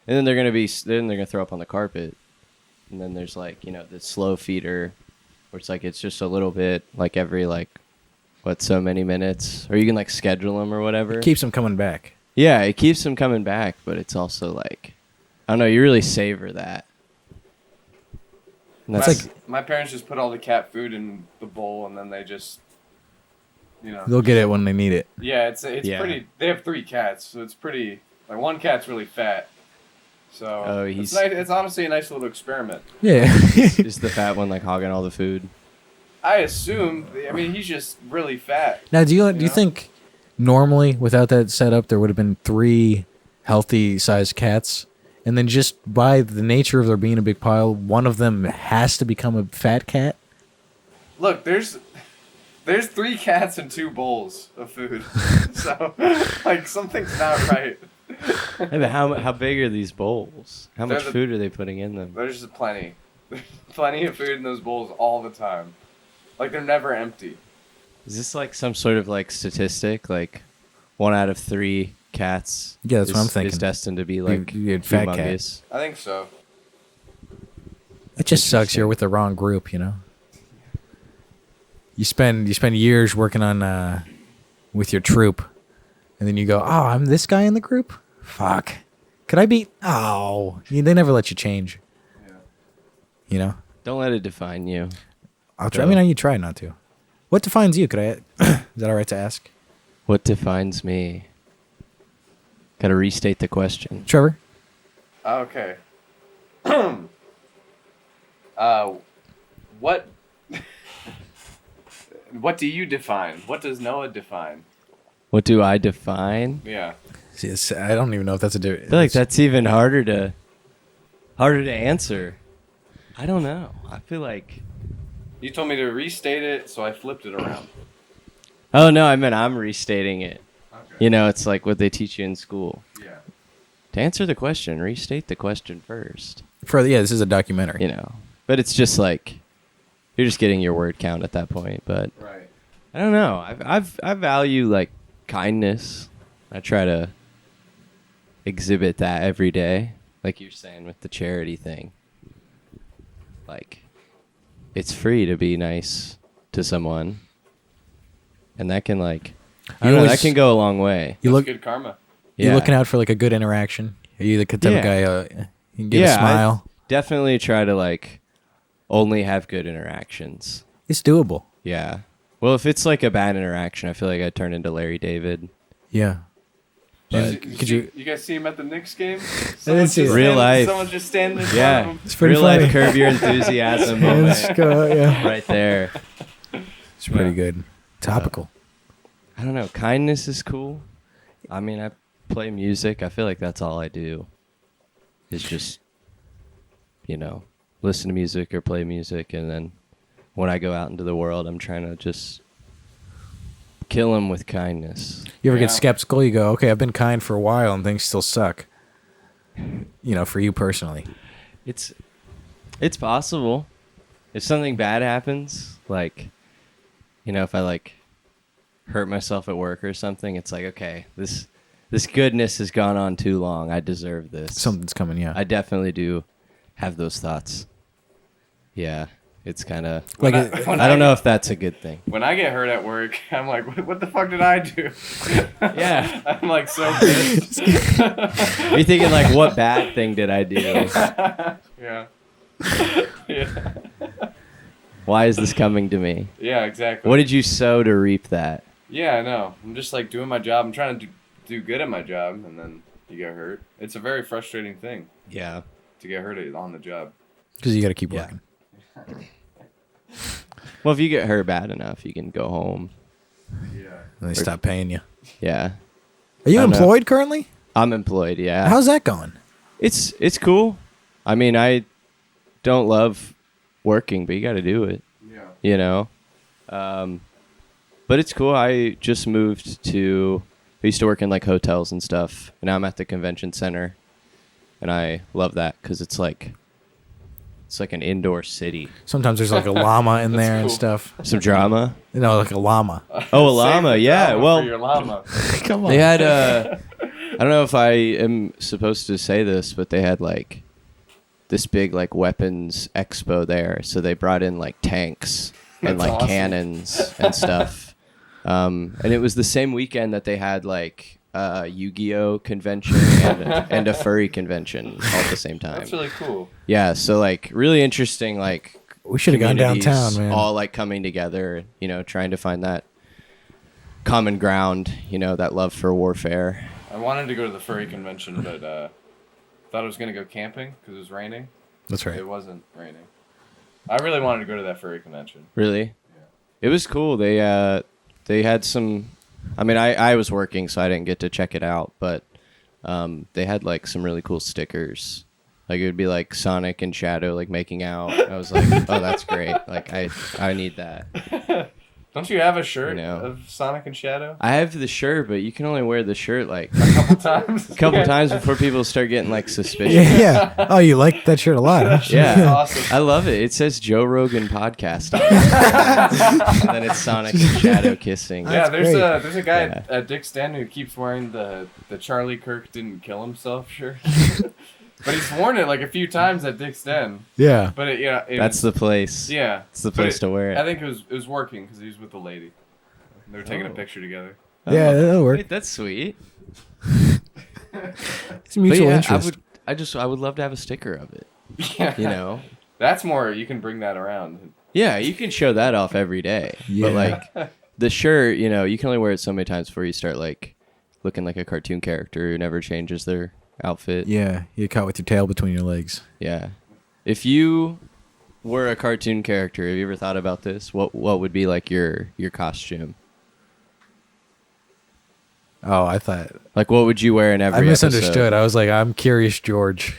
and then they're going to throw up on the carpet. And then there's like, you know, the slow feeder where it's like, it's just a little bit like every like, what, so many minutes, or you can like schedule them or whatever. It keeps them coming back. Yeah, it keeps them coming back, but it's also like, I don't know, you really savor that. And that's like, My parents just put all the cat food in the bowl and then they just, you know. They'll get it when they need it. Yeah, it's Yeah. pretty. They have 3 cats, so it's pretty. Like one cat's really fat, so Oh, it's he's- nice. It's honestly a nice little experiment. Yeah. is the fat one like hogging all the food? I assume. I mean, he's just really fat. Now, do you know? think normally without that setup there would have been 3 healthy sized cats, and then just by the nature of there being a big pile, one of them has to become a fat cat? Look, there's 3 cats and 2 bowls of food, so like something's not right. Hey, but how big are these bowls? How much They're the- food are they putting in them? There's just plenty, plenty of food in those bowls all the time. Like they're never empty. Is this like some sort of like statistic? Like 1 out of 3 cats Yeah, that's what I'm is thinking. destined to be like you had fat cat. humongous. I think so. It just sucks. You're with the wrong group, you know. You spend years working on with your troop, and then you go, "Oh, I'm this guy in the group. Fuck, could I be? Oh, they never let you change. Yeah. You know. Don't let it define you. I'll try. I mean, you try not to. What defines you? Could I? Is that all right to ask, What defines me? Got to restate the question. Trevor? Okay. What? What do you define? What does Noah define? What do I define? Yeah. See, I don't even know if that's a. I feel like that's even harder to answer. I don't know. I feel like. You told me to restate it, so I flipped it around. Oh no, I meant I'm restating it. Okay. You know, it's like what they teach you in school. Yeah. To answer the question, restate the question first. This is a documentary. You know, but it's just like you're just getting your word count at that point. But Right. I don't know. I value like kindness. I try to exhibit that every day, like you're saying with the charity thing. Like, it's free to be nice to someone, and that can like You always- that can go a long way. You That's look. good karma. You're Yeah. looking out for like a good interaction. Are you the type Yeah. of guy you can give a I smile? definitely try to like only have good interactions. It's doable. Yeah. Well, if it's like a bad interaction, I feel like I turn into Larry David. Yeah. But- Could you? You guys see him at the Knicks game? didn't see it. Real life. Someone just standing in front of Yeah. him. It's pretty Real funny. life Curb Your Enthusiasm moment yeah. right there. It's pretty good. Topical. I don't know. Kindness is cool. I mean, I play music. I feel like that's all I do. Is just, listen to music or play music, and then when I go out into the world, I'm trying to just kill them with kindness. You ever Yeah. get skeptical? You go, okay, I've been kind for a while and things still suck. For you personally. It's possible. If something bad happens, like, if I like hurt myself at work or something, it's like, okay, this goodness has gone on too long. I deserve this. Something's coming, yeah. I definitely do have those thoughts. Yeah, it's kind of Like, When I don't know if that's a good thing. When I get hurt at work, I'm like, what the fuck did I do? Yeah. I'm like so pissed. You're thinking like, what bad thing did I do? Yeah. Yeah. Why is this coming to me? Yeah, exactly. What did you sow to reap that? Yeah, I know. I'm just like doing my job. I'm trying to do good at my job, and then you get hurt. It's a very frustrating thing Yeah. to get hurt on the job. because you got to keep Yeah. working. Well, if you get hurt bad enough, you can go home. Yeah. And they stop paying you. Yeah. Are you I know. employed currently? I'm employed, yeah. How's that going? It's cool. I mean, I don't love working, but you got to do it, Yeah. But it's cool. I just moved to. I used to work in like hotels and stuff, and now I'm at the convention center, and I love that because it's like an indoor city. Sometimes there's like a llama in That's there and cool. stuff. Some drama. Like a llama. Oh, a llama. Save the Yeah. drama Well, for your llama. Come on. they had I don't know if I am supposed to say this, but they had like this big like weapons expo there. So they brought in like tanks and That's like awesome. cannons and stuff. And it was the same weekend that they had like a Yu-Gi-Oh convention and a furry convention all at the same time. That's really cool. Yeah, so like really interesting, like We should have gone communities downtown, man. all like coming together, trying to find that common ground, that love for warfare. I wanted to go to the furry convention, but thought I was going to go camping because it was raining. That's right. It wasn't raining. I really wanted to go to that furry convention. Really? Yeah. It was cool. They had some. I mean, I was working, so I didn't get to check it out, but they had like some really cool stickers. Like it would be like Sonic and Shadow like making out. I was like, oh, that's great. Like I need that. Don't you have a shirt No. of Sonic and Shadow? I have the shirt, but you can only wear the shirt like A couple times. a couple times before people start getting like suspicious. Yeah. Oh, you like that shirt a lot, huh? Yeah, Awesome. I love it. It says Joe Rogan podcast on it. And then it's Sonic and Shadow kissing. Yeah, That's there's a guy Yeah. at Dick's Den who keeps wearing the Charlie Kirk didn't kill himself shirt. But he's worn it like a few times at Dick's Den. Yeah. But it That's the place. yeah. It's the But place to wear it. I think it was working because he was with the lady. They were taking a Oh. picture together. Yeah, that'll work. Wait, that's sweet. It's a mutual but yeah, interest. I would love to have a sticker of it. Yeah. That's more. You can bring that around. Yeah, you can show that off every day. Yeah. But like the shirt, you can only wear it so many times before you start like looking like a cartoon character who never changes their outfit. Yeah, you get caught with your tail between your legs. Yeah. If you were a cartoon character, have you ever thought about this? What would be like your costume? Oh, I thought Like what would you wear in every I misunderstood. episode? I was like, I'm Curious George.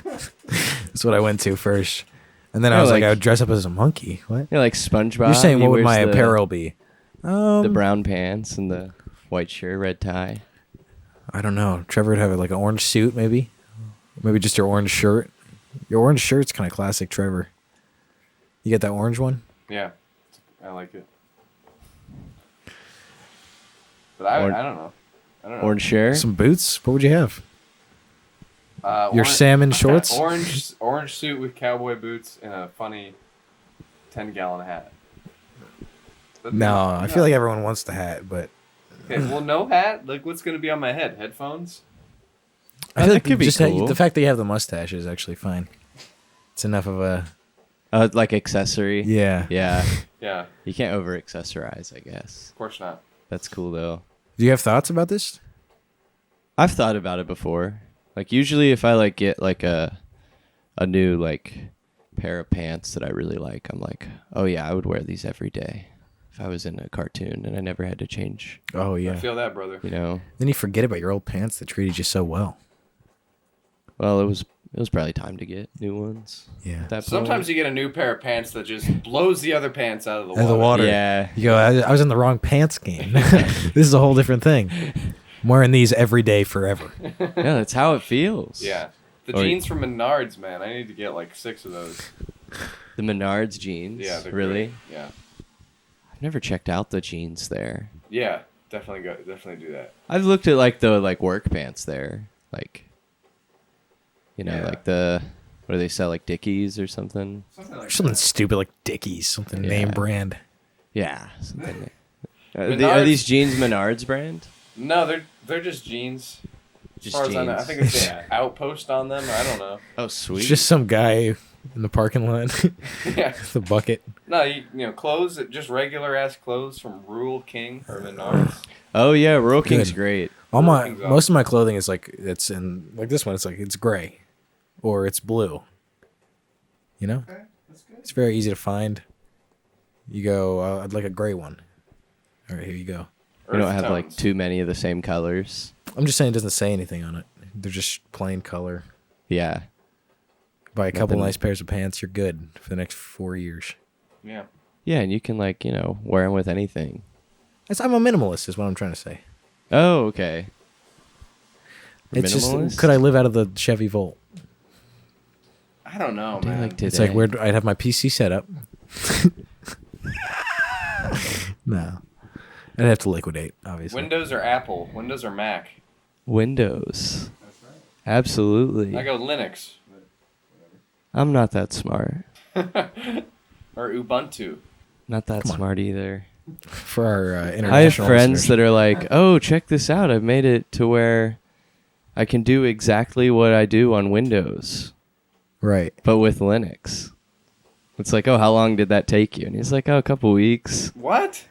That's what I went to first, and then I No, was like, like- I would dress up as a monkey. What? Like SpongeBob. You're saying he what would wears my the- apparel be? The brown pants and the white shirt, red tie. I don't know. Trevor would have like an orange suit, maybe. Maybe just your orange shirt. Your orange shirt's kind of classic, Trevor. You get that orange one? Yeah, I like it. But I don't know. I don't know. Orange shirt. Some boots? What would you have? Your orange- salmon shorts? Orange suit with cowboy boots and a funny 10-gallon hat. No, I feel like everyone wants the hat, but Okay, well, no hat. Like, what's gonna be on my head? Headphones? I feel that like could be just cool. the fact that you have the mustache is actually fine. It's enough of a Like accessory. yeah. Yeah. Yeah, You can't over accessorize, I guess. of course not. That's cool though. Do you have thoughts about this? I've thought about it before. Like usually if I like get like a new like pair of pants that I really like, I'm like, oh yeah, I would wear these every day if I was in a cartoon and I never had to change, Oh I yeah. feel that, brother. you know. Then you forget about your old pants that treated you so well. Well, it was probably time to get new ones. Yeah. At that point. Sometimes you get a new pair of pants that just blows the other pants out of the Out of water. the water. Yeah. You go, I was in the wrong pants game. This is a whole different thing. I'm wearing these every day forever. Yeah, that's how it feels. Yeah. The Or- jeans from Menards, man. I need to get like 6 of those. The Menards jeans. Yeah, they're really? great. Yeah. I've never checked out the jeans there. Yeah, definitely do that. I've looked at like the like work pants there, like you know, Yeah. like the what do they sell, like Dickies or something? Something like Something that. stupid like Dickies, something Yeah. name brand. Yeah, something. Menards- Are these jeans Menards brand? No, they're just jeans. As Just far as I know, I jeans. think it's the outpost on them. I don't know. Oh, sweet. It's just some guy in the parking lot Yeah. with a bucket. No, you know, clothes, just regular ass clothes from Rural King or Menards. Oh yeah, Rural King's Good. great. All Rural my King's most of my clothing is like it's in like this one. It's like it's gray, or it's blue. You know, Okay, that's good. it's very easy to find. You go, I'd like a gray one. All right, here you go. We don't Earth have like tones. too many of the same colors. I'm just saying, it doesn't say anything on it. They're just plain color. Yeah. Buy a couple Nothing- nice pairs of pants, you're good for the next 4 years. Yeah. Yeah, and you can like, you know, wear them with anything. I'm a minimalist, is what I'm trying to say. Oh, okay. It's Minimalist? just, could I live out of the Chevy Volt? I don't know, Do you man. like It's like today? where I'd have my PC set up. No, I'd have to liquidate, obviously. Windows or Apple? Windows or Mac? Windows. That's right. Absolutely. I go Linux. I'm not that smart. Or Ubuntu. Not that Come on. smart either. For our international I have friends listeners. that are like, "Oh, check this out! I've made it to where I can do exactly what I do on Windows, Right. but with Linux." It's like, "Oh, how long did that take you?" And he's like, "Oh, a couple weeks." What?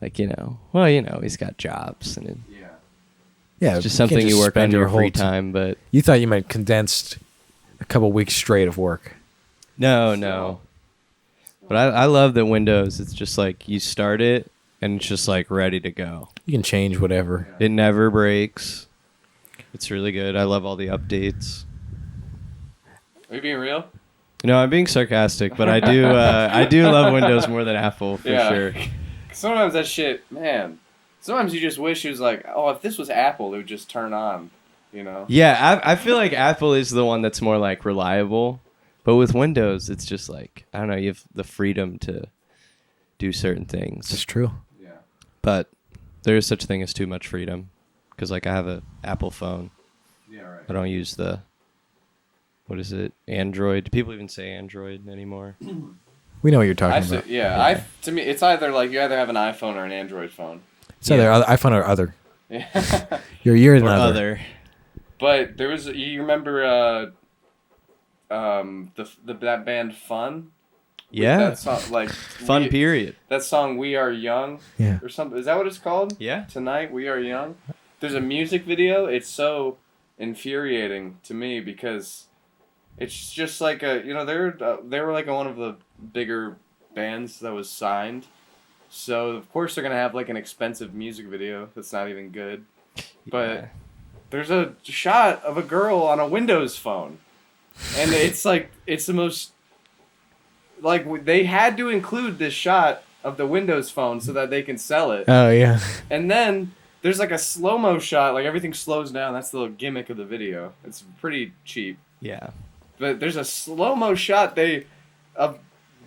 Like, you know, well, you know, he's got jobs, and Yeah. Yeah, it's just you something can't you work on spend your free whole time. But You thought you meant condensed a couple weeks straight of work. no. But I love that Windows. It's just like you start it, and it's just like ready to go. You can change whatever. It never breaks. It's really good. I love all the updates. Are you being real? No, I'm being sarcastic, but I do love Windows more than Apple for Yeah. sure. Sometimes that shit, man. Sometimes you just wish it was like, oh, if this was Apple, it would just turn on, you know? Yeah, I feel like Apple is the one that's more like reliable, but with Windows, it's just like I don't know. You have the freedom to do certain It's things, true. Yeah. but there is such thing as too much freedom because like I have a Apple phone. Yeah, right. I don't use the what is it? Android. Do people even say Android anymore? We know what you're talking about. To me, it's either like you either have an iPhone or an Android phone. It's either iPhone or other. Yeah. You're Or another. other. But there was, you remember that band Fun? Yeah. That song, like Fun period. That song "We Are Young" Yeah. or something. Is that what it's called? Yeah. Tonight we are young. There's a music video. It's so infuriating to me because it's just like they were like one of the bigger bands that was signed. So of course they're gonna have like an expensive music video that's not even good. But Yeah. there's a shot of a girl on a Windows phone, and it's like it's the most like they had to include this shot of the Windows phone so that they can sell it. Oh yeah. And then there's like a slow-mo shot, like everything slows down. That's the little gimmick of the video. It's pretty cheap. Yeah. But there's a slow-mo shot of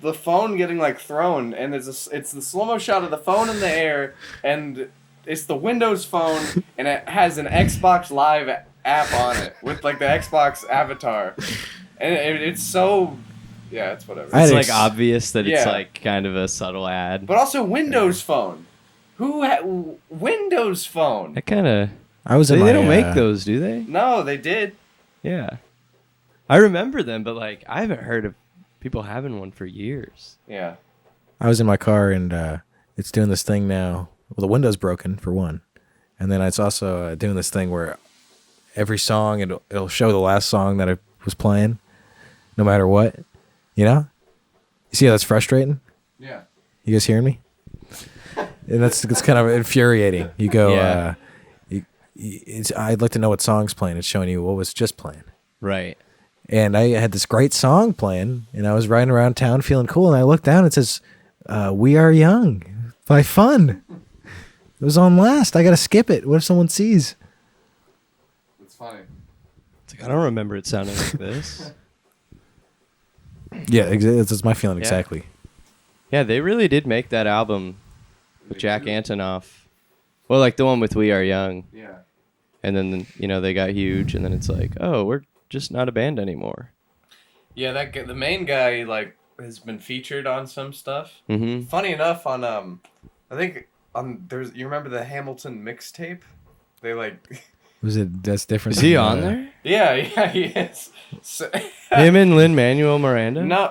the phone getting like thrown, and it's the slow-mo shot of the phone in the air, and it's the Windows phone, and it has an Xbox Live app on it with like the Xbox avatar. And it's so Yeah, it's whatever. I It's had like obvious that it's Yeah. like kind of a subtle ad. But also Windows Phone. Windows Phone? That kind of. I was They, in my, they don't make those, do they? No, they did. Yeah. I remember them, but like I haven't heard of people having one for years. Yeah. I was in my car and it's doing this thing now. Well, the window's broken for one, and then it's also doing this thing where every song it'll show the last song that I was playing, no matter what. You know, you see how that's frustrating? Yeah. You guys hearing me? And it's kind of infuriating. You go, Yeah. I'd like to know what song's playing. It's showing you what was just playing. Right. And I had this great song playing, and I was riding around town feeling cool, and I looked down and it says, "We Are Young" by Fun. It was on last. I got to skip it. What if someone sees? It's funny. It's like I don't remember it sounding like this. Yeah, that's my feeling exactly. Yeah, they really did make that album with Jack Antonoff. Well, like the one with We Are Young. Yeah. And then, they got huge, and then it's like, oh, we're just not a band anymore. Yeah, that guy, the main guy, like, has been featured on some stuff. Mm-hmm. Funny enough, on I think you remember the Hamilton mixtape? They like. Was it that's different? Is he than, on there? Yeah, he is. So, Him and Lin-Manuel Miranda? no,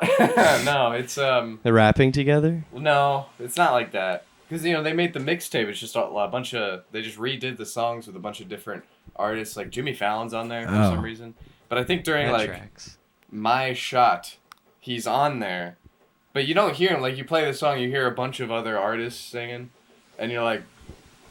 no, it's They're rapping together? no, it's not like that. Because they made the mixtape. It's just a bunch of they just redid the songs with a bunch of different artists. Like Jimmy Fallon's on there for some reason. But I think during That like tracks. My Shot, he's on there, but you don't hear him. Like you play the song, you hear a bunch of other artists singing, and you're like,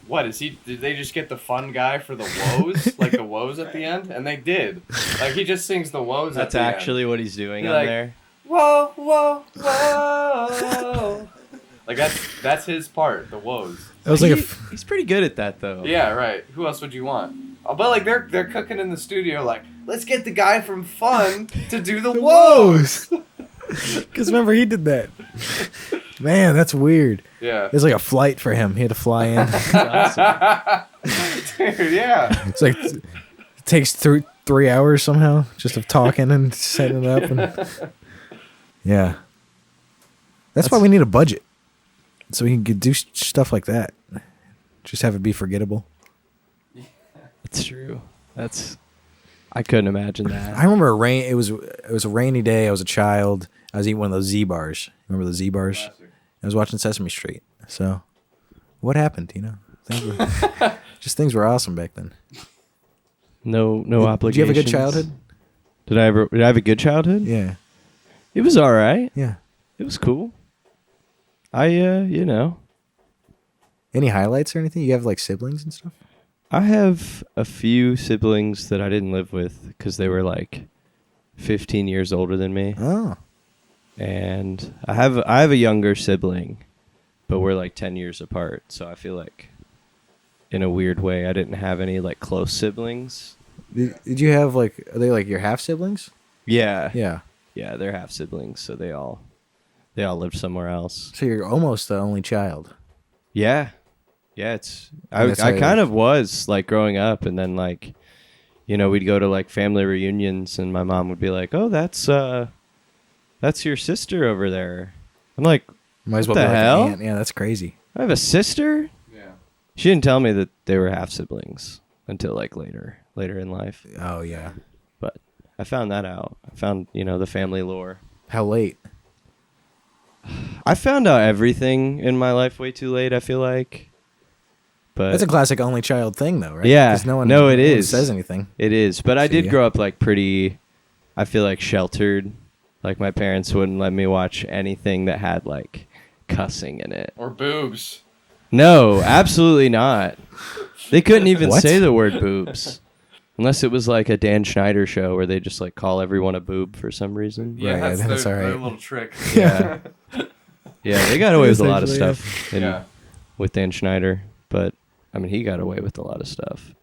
"What is he? Did they just get the fun guy for the woes, like the woes at the end?" And they did. Like he just sings the woes. That's at the actually end. what he's doing He, on like, there? Whoa, whoa, whoa. Like that's his part, the woes. It was like He's pretty good at that, though. Yeah, right. Who else would you want? But like they're cooking in the studio, like let's get the guy from Fun to do the woes. Because remember he did that. Man, that's weird. Yeah. There's like a flight for him. He had to fly in. Dude, yeah. It's like it takes 3 hours somehow just of talking and setting it up. And, yeah. That's why we need a budget. So we can do stuff like that. Just have it be forgettable. That's true. I couldn't imagine that. I remember it was a rainy day. I was a child. I was eating one of those Z bars. Remember the Z bars? Classic. I was watching Sesame Street. So, what happened? Things were awesome back then. No Did obligations. you have a good childhood? Did I have a good childhood? Yeah. It was all right. Yeah. It was cool. Any highlights or anything? You have like siblings and stuff? I have a few siblings that I didn't live with because they were like 15 years older than me. Oh. And I have a younger sibling, but we're like 10 years apart. So I feel like in a weird way I didn't have any like close siblings. Did you have are they like your half siblings? Yeah. Yeah. Yeah, they're half siblings, so they all lived somewhere else. So you're almost the only child. Yeah. Yeah, That's how I it kind is. of was like growing up, and then like, we'd go to like family reunions and my mom would be like, "Oh, that's your sister over there." I'm like, Might as well What be the like an hell? aunt. Yeah, that's crazy. "I have a sister?" Yeah. She didn't tell me that they were half siblings until like later in life. Oh yeah. But I found that out. I found, the family lore. How late? I found out everything in my life way too late, I feel like. But That's a classic only child thing, though, right? Yeah. 'Cause no one It is. says anything. It is. But I So, did yeah. grow up like pretty, I feel like sheltered. Like my parents wouldn't let me watch anything that had like cussing in it. Or boobs. No, absolutely not. They couldn't even What? say the word boobs. Unless it was like a Dan Schneider show where they just like call everyone a boob for some reason. Yeah, Right, that's their all right. little trick. Yeah. Yeah, they got away with a lot of Essentially, stuff Yeah. with Dan Schneider, but I mean, he got away with a lot of stuff.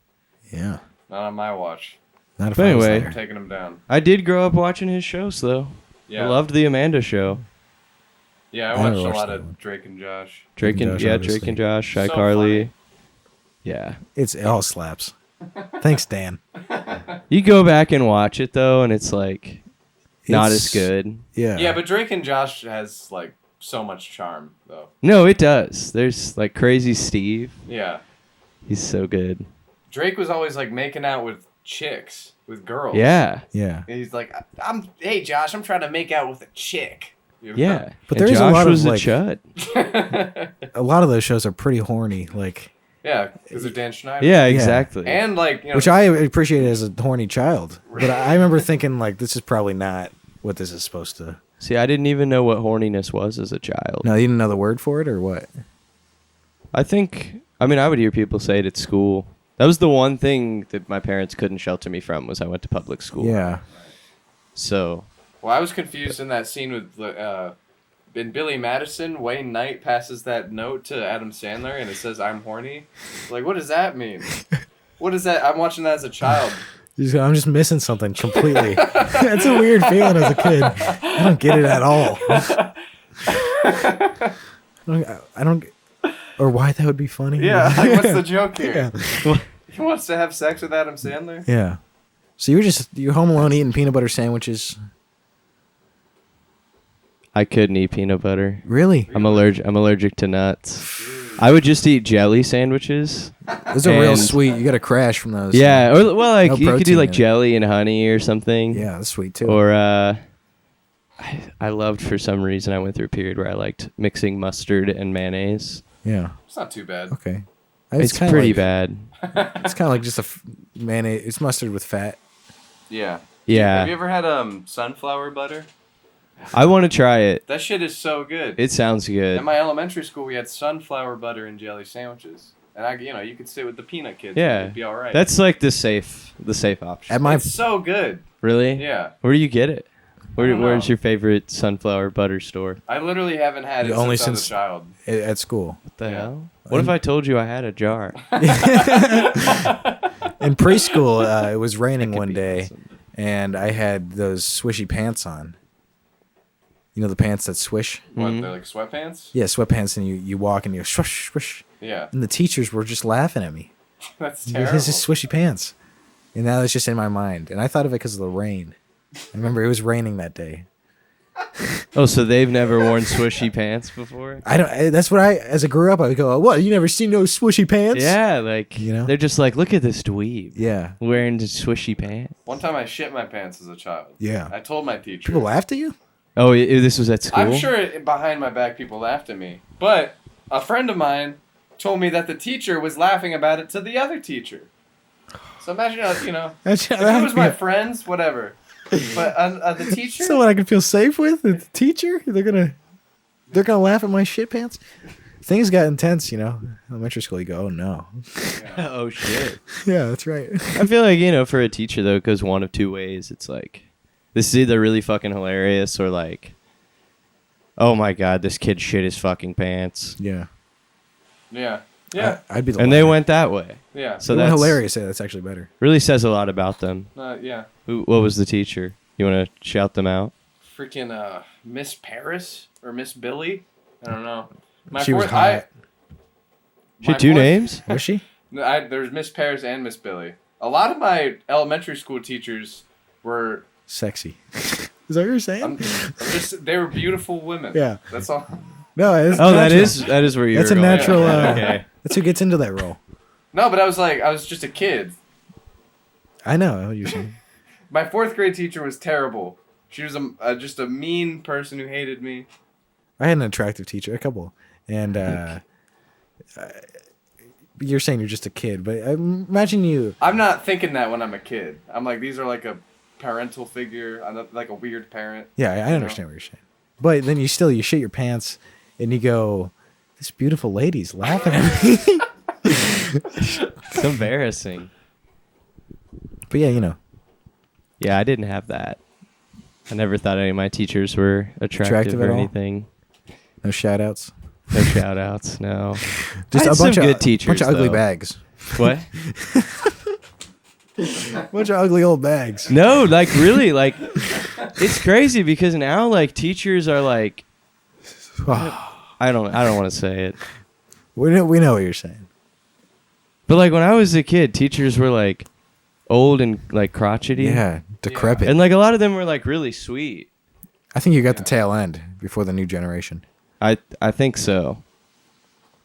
Yeah. Not on my watch. Not if But I was anyway. I'm there. taking them down. I did grow up watching his shows though. Yeah. I loved the Amanda Show. Yeah, I I watched never a watched lot that of one. Drake and Josh. Drake and Josh, Drake obviously. and Josh, Shy So Carly. funny. Yeah. It all slaps. Thanks, Dan. You go back and watch it though, and it's like not It's- as good. Yeah. Yeah, but Drake and Josh has like so much charm though. No, it does. There's like Crazy Steve. Yeah. He's so good. Drake was always like making out with chicks, with girls. Yeah. Yeah. And he's like, hey Josh, I'm trying to make out with a chick. You know? Yeah. But And there's a Josh lot of, was like- a chud. A lot of those shows are pretty horny, like, Yeah, because of Dan Schneider. Yeah, exactly. And like, you know, which I appreciated as a horny child. But I remember thinking, like, this is probably not what this is supposed to. See, I didn't even know what horniness was as a child. No, you didn't know the word for it, or what? I would hear people say it at school. That was the one thing that my parents couldn't shelter me from was I went to public school. Yeah. So, well, I was confused in that scene with in Billy Madison. Wayne Knight passes that note to Adam Sandler, and it says, "I'm horny." Like, what does that mean? What is that? I'm watching that as a child. I'm just missing something completely. That's a weird feeling as a kid. I don't get it at all. I don't. Or why that would be funny. Yeah, like, what's the joke here? Yeah. He wants to have sex with Adam Sandler. Yeah. So you're home alone eating peanut butter sandwiches. I couldn't eat peanut butter. Really? I'm allergic to nuts. I would just eat jelly sandwiches. Those are real And- sweet. You got to crash from those. Yeah, or well, like No you could do protein like in it. jelly and honey or something. Yeah, that's sweet too. Or I loved for some reason I went through a period where I liked mixing mustard and mayonnaise. Yeah. It's not too bad. Okay. It's kinda pretty like, bad. It's kind of like just mayonnaise. It's mustard with fat. Yeah. Yeah. Have you ever had sunflower butter? I want to try it. That shit is so good. It sounds good. At my elementary school, we had sunflower butter and jelly sandwiches, and you could sit with the peanut kids. Yeah. It'd be all right. That's like the safe option. At my It's so good. Really? Yeah. Where do you get it? don't know. Where's your favorite sunflower butter store? I literally haven't had it Only since I was a since- child. at school. What the Yeah. hell? What if I told you I had a jar? In preschool, it was raining That could one be day, awesome. and I had those swishy pants on. You know the pants that swish? What? Mhm. They're like sweatpants? Yeah, sweatpants, and you walk and you swish, swish. Yeah. And the teachers were just laughing at me. That's terrible. This is swishy pants. And now it's just in my mind. And I thought of it because of the rain. I remember it was raining that day. Oh, so they've never worn swishy pants before? That's what as I grew up, I would go, what, you never seen no swishy pants? Yeah, like You know? they're just like, look at this dweeb Yeah. wearing the swishy pants. One time I shit my pants as a child. Yeah. I told my teacher. People laughed at you? Oh, this was at school. I'm sure behind my back people laughed at me. But a friend of mine told me that the teacher was laughing about it to the other teacher. So imagine, if it was my friends, whatever. But the teacher? Someone I can feel safe with? The teacher? They're gonna laugh at my shit pants? Things got intense, Elementary school, you go, oh no. Oh shit. Yeah, that's right. I feel like, for a teacher though, it goes one of two ways. It's like, this is either really fucking hilarious or like, oh my god, this kid shit his fucking pants. Yeah. Yeah. Yeah. I'd be the And they latter. went that way. Yeah. So They went that's hilarious. Yeah, that's actually better. Really says a lot about them. Yeah. What was the teacher? You want to shout them out? Freaking Miss Paris or Miss Billy? I don't know. She was hot. She had two names? Was she? There's Miss Paris and Miss Billy. A lot of my elementary school teachers were. Sexy. Is that what you're saying? They were beautiful women. Yeah. That's all. No, it's Oh, natural. that is where you. That's were a going. natural. Okay. That's who gets into that role. No, but I was just a kid. I know what you're saying. My 4th grade teacher was terrible. She was just a mean person who hated me. I had an attractive teacher, a couple, and you're saying you're just a kid, but imagine you. I'm not thinking that when I'm a kid. I'm like, these are like a parental figure. I'm not like a weird parent. Yeah, I understand what you're saying, but then you shit your pants, and you go, "This beautiful lady's laughing at me." It's embarrassing. But yeah, Yeah, I didn't have that. I never thought any of my teachers were attractive at or all? anything. no shout outs. No shout outs, no. Just I had a bunch some of good teachers, bunch of ugly though. bags. What? Bunch of ugly old bags. No, like really, like it's crazy because now like teachers are like I don't want to say it. We know what you're saying. But like when I was a kid, teachers were like old and like crotchety. Yeah, decrepit. And like a lot of them were like really sweet. I think you got the tail end before the new generation. I think so.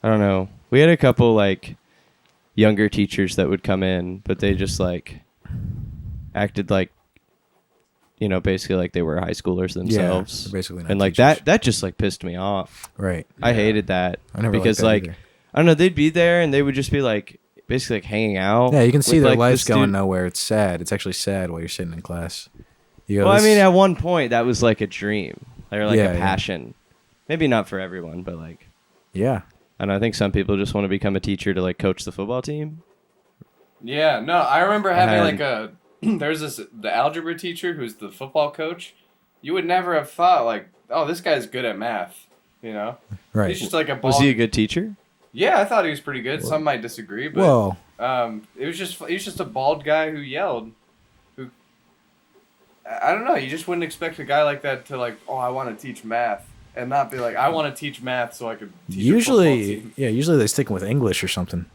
I don't know. We had a couple like younger teachers that would come in, but they just like acted like, you know, basically like they were high schoolers themselves. Yeah, they're basically not and like teachers. that just like pissed me off. Right. I hated that. I never liked because that like either. I don't know, they'd be there and they would just be like basically like hanging out. Yeah, you can see with, their like, lives the going stu- nowhere. It's sad. It's actually sad while you're sitting in class. You go, Well, I this- mean, at one point that was like a dream or like Yeah, a yeah. passion. Maybe not for everyone, but like yeah. and I think some people just want to become a teacher to like coach the football team. Yeah, no, I remember having had- like a there's the algebra teacher who's the football coach. You would never have thought like, oh, this guy's good at math, you know? Right. He's just like a bald. Was he a good teacher? Yeah, I thought he was pretty good. Some might disagree, but Well, he was just a bald guy who yelled. Who I don't know. You just wouldn't expect a guy like that to like, oh, I want to teach math, and not be like, I want to teach math so I could. Teach a usually, football yeah, usually they stick with English or something.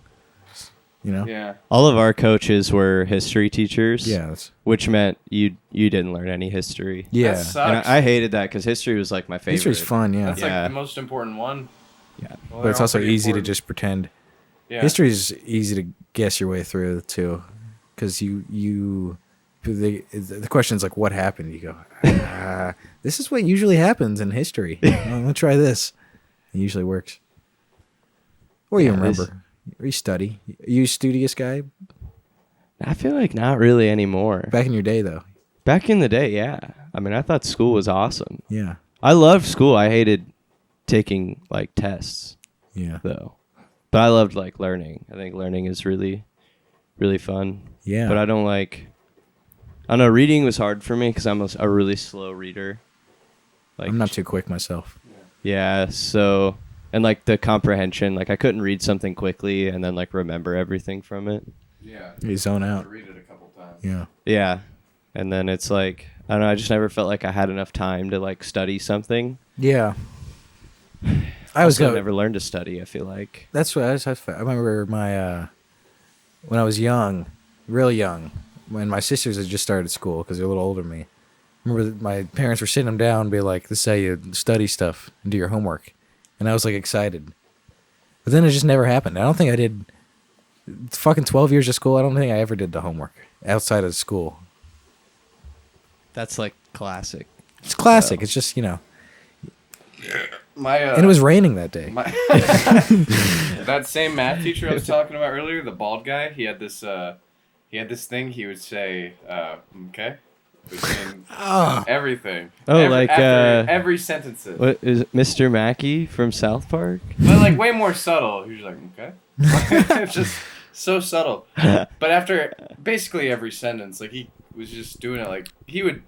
You know? team. Yeah. All of our coaches were history teachers. Yeah. That's, Which meant you didn't learn any history. yeah. That sucks. And I hated that because history was like my favorite. History's fun, yeah. That's Yeah. like the most important one. Yeah. Well, But it's they're all also pretty easy to important. just pretend. Yeah. History's easy to guess your way through too, because the question's like, what happened? You go, this is what usually happens in history. I'm gonna try this. It usually works. Or you Yeah, this- remember, or you study. Are you a studious guy? I feel like not really anymore. Back in your day, though. Back in the day, yeah. I mean, I thought school was awesome. Yeah, I loved school. I hated taking like tests yeah, though. But I loved like learning. I think learning is really, really fun. yeah. But I don't know. Reading was hard for me because I'm a really slow reader. Like I'm not too quick myself. Yeah. So and like the comprehension, like I couldn't read something quickly and then like remember everything from it. Yeah. You zone I out. read it a couple times. Yeah, Yeah. And then it's like I don't know. I just never felt like I had enough time to like study something. yeah. I was Also going. never learned to study. I feel like. That's what I remember my when I was young, real young, when my sisters had just started school because they're a little older than me. I remember my parents were sitting them down and be like, "This is how you study stuff and do your homework," and I was like excited. But then it just never happened. I don't think I did. Fucking 12 years of school. I don't think I ever did the homework outside of school. That's like classic. It's classic. It's just My and it was raining that day. My that same math teacher I was talking about earlier, the bald guy, he had this thing he would say, okay, between everything. After every sentences. What is it, Mr. Mackey from South Park? But like way more subtle. He was like, okay. It's just so subtle. But after basically every sentence, like he was just doing it like he would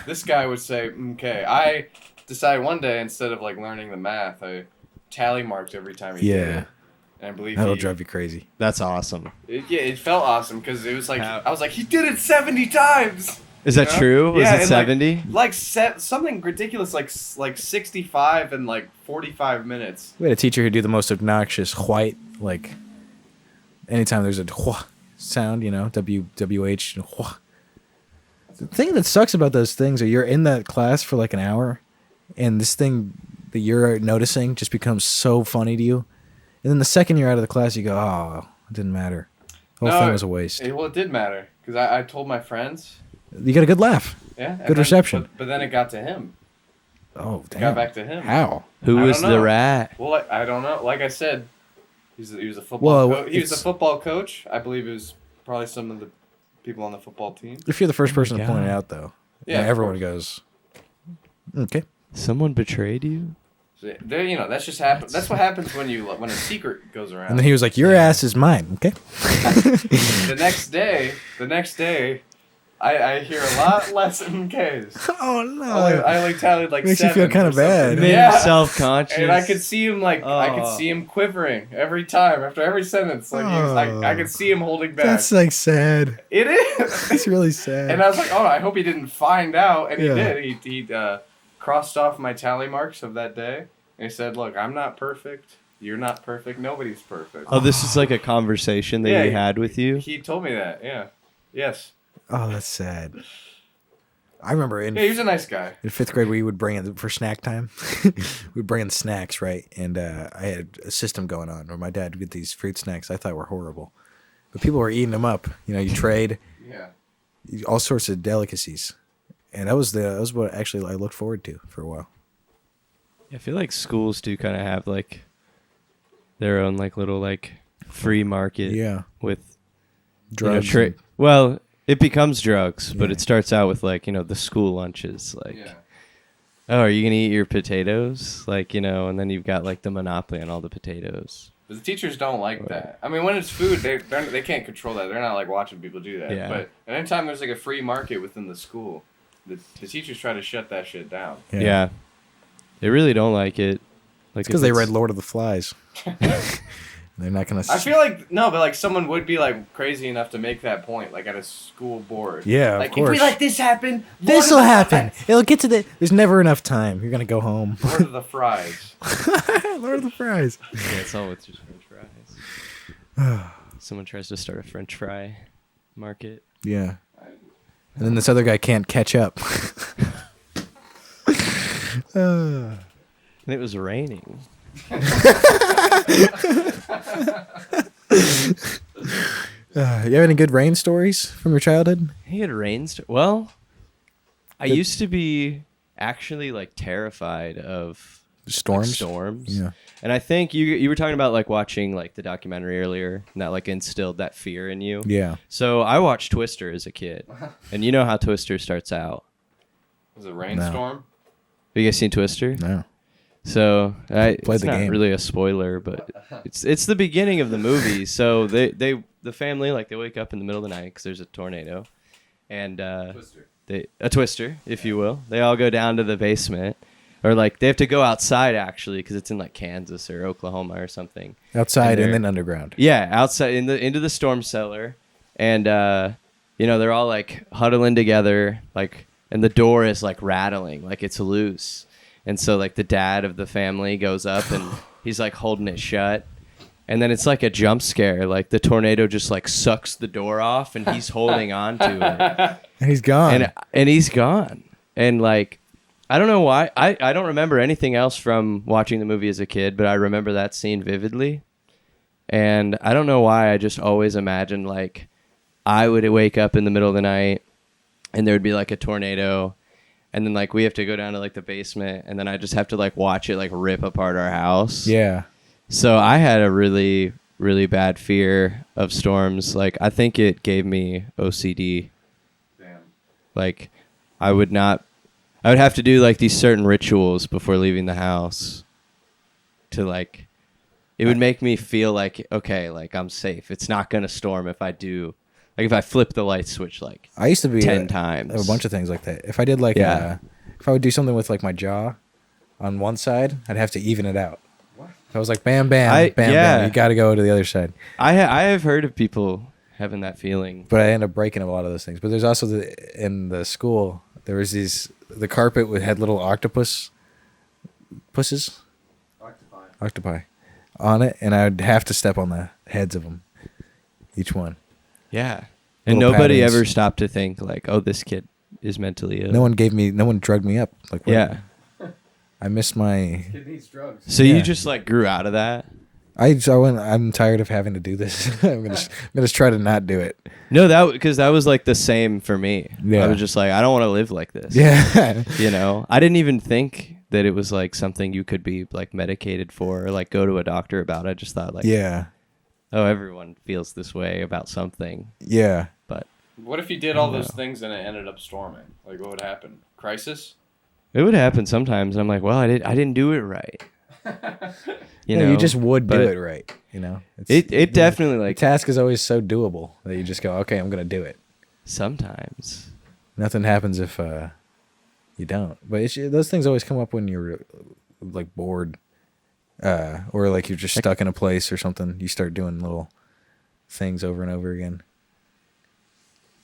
this guy would say, okay, I decided one day instead of like learning the math, I tally marked every time he did Yeah, it. And I believe that'll drive you crazy. That's awesome. it felt awesome because it was like How- I was like, he did it 70 times. Is that You know? true? Was Yeah, it and, 70? Like something ridiculous, like 65 and like 45 minutes. We had a teacher who'd do the most obnoxious white, like anytime there's a wh sound, WH. Wh. The thing that sucks about those things are you're in that class for like an hour, and this thing that you're noticing just becomes so funny to you, and then the second you're out of the class, you go, oh, it didn't matter. The whole thing was a waste. Well, it did matter because I told my friends. You got a good laugh. Yeah. and Good then- reception. But then it got to him. Oh, It damn. got back to him. How? Who I was don't the know. rat? Well, I don't know. Like I said, he was a football. Well, He was a it's- football coach. I believe it was probably some of the people on the football team. If you're the first person to God. point it out, though, Yeah, of everyone course. goes, okay. Someone betrayed you? So, there, that's just happen. That's what happens when a secret goes around. And then he was like, your ass is mine, okay? the next day, I hear a lot less MKs. Oh, no. I like tallied like Makes you 7 feel kinda or something. bad. It made Yeah. him self-conscious. And I could see him I could Oh. see him quivering every time after every sentence. Like he was, I could see him holding back. That's like sad. It is. That's really sad. And I was like, oh, I hope he didn't find out. And Yeah. he did. He crossed off my tally marks of that day. And he said, look, I'm not perfect. You're not perfect. Nobody's perfect. Oh, this is like a conversation that Yeah, you had with you? He told me that. Yeah. Yes. Oh, that's sad. I remember Yeah, he was a nice guy. in 5th grade, we would bring in for snack time. We'd bring in snacks, right? And I had a system going on where my dad would get these fruit snacks I thought were horrible, but people were eating them up. You know, you trade Yeah. all sorts of delicacies, and that was what actually I looked forward to for a while. I feel like schools do kind of have like their own like little like free market. Yeah, With drugs. well, it becomes drugs, but Yeah. it starts out with like, the school lunches. Like, Yeah. oh, are you going to eat your potatoes? Like, and then you've got like the monopoly on all the potatoes. But the teachers don't like that. I mean, when it's food, they can't control that. They're not like watching people do that. Yeah. But anytime there's like a free market within the school, the teachers try to shut that shit down. Yeah. They really don't like it. Like It's because they read Lord of the Flies. They're not gonna. I feel like no, but like someone would be like crazy enough to make that point, like at a school board. Yeah, like of course. if we let this happen, This will happen. It'll get to the. There's never enough time. You're gonna go home. Lord of the Fries. Lord of the Fries. Yeah, it's all with just French fries. Someone tries to start a French fry market. Yeah. And then this other guy can't catch up. And it was raining. You have any good rain stories from your childhood? He had well, I used to be actually like terrified of Storms? Like, storms. Yeah. And I think you were talking about like watching like the documentary earlier, and that like instilled that fear in you. Yeah. So I watched Twister as a kid, and you know how Twister starts out. Was it a rainstorm? Have you guys seen Twister? No. So Played it's the not game. really a spoiler, but it's the beginning of the movie. So the family like they wake up in the middle of the night because there's a tornado, and Twister. a twister, if you will. They all go down to the basement, or like they have to go outside actually because it's in like Kansas or Oklahoma or something. Outside and they're- then underground. Yeah, outside into the storm cellar, and they're all like huddling together, like, and the door is like rattling, like it's loose. And so like the dad of the family goes up and he's like holding it shut. And then it's like a jump scare. Like the tornado just like sucks the door off and he's holding on to it. And he's gone. And he's gone. And like, I don't know why. I don't remember anything else from watching the movie as a kid, but I remember that scene vividly. And I don't know why. I just always imagined like I would wake up in the middle of the night and there would be like a tornado. And then like we have to go down to like the basement, and then I just have to like watch it like rip apart our house. Yeah. So I had a really, really bad fear of storms. Like I think it gave me OCD. Damn. Like I would have to do like these certain rituals before leaving the house to like, it would make me feel like, okay, like I'm safe. It's not going to storm if I do. Like if I flip the light switch like I used to be 10 times. a bunch of things like that. If I did like Yeah. if I would do something with like my jaw on one side, I'd have to even it out. What? I was like bam bam bam yeah. bam. You got to go to the other side. I have heard of people having that feeling. But I ended up breaking a lot of those things. But there's also in the school there was the carpet had little octopi on it, and I would have to step on the heads of them, each one. Yeah. And Little nobody patterns. ever stopped to think like, oh, this kid is mentally ill. No one drugged me up. Like what? Yeah. I missed my. Kid needs drugs. So Yeah. you just like grew out of that? I'm tired of having to do this. I'm gonna try to not do it. No, because that was like the same for me. Yeah. I was just like, I don't want to live like this. Yeah. I didn't even think that it was like something you could be like medicated for or like go to a doctor about. I just thought like, Yeah. oh, everyone feels this way about something. Yeah. But What if you did all I don't those know. things and it ended up storming? Like, what would happen? Crisis? it would happen sometimes. And I'm like, well, I didn't do it right. You just would do but it right. It definitely The like task is always so doable that you just go, okay, I'm gonna do it. sometimes. Nothing happens if you don't. But those things always come up when you're like bored, or like you're just stuck in a place or something. You start doing little things over and over again.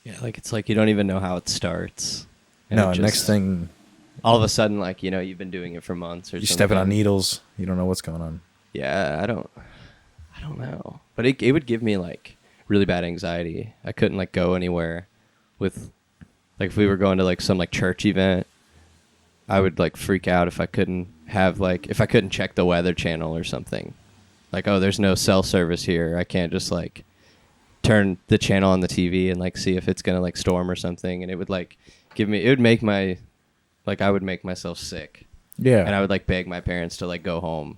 Yeah, like it's like you don't even know how it starts. And No, it next just- thing all of a sudden, like, you've been doing it for months or you're something. stepping on needles. You don't know what's going on. Yeah, I don't know. But it would give me like really bad anxiety. I couldn't like go anywhere with like if we were going to like some like church event, I would like freak out if I couldn't check the weather channel or something. Like, oh, there's no cell service here. I can't just like turn the channel on the TV and like see if it's going to like storm or something, and it would like I would make myself sick. Yeah. And I would like beg my parents to like go home.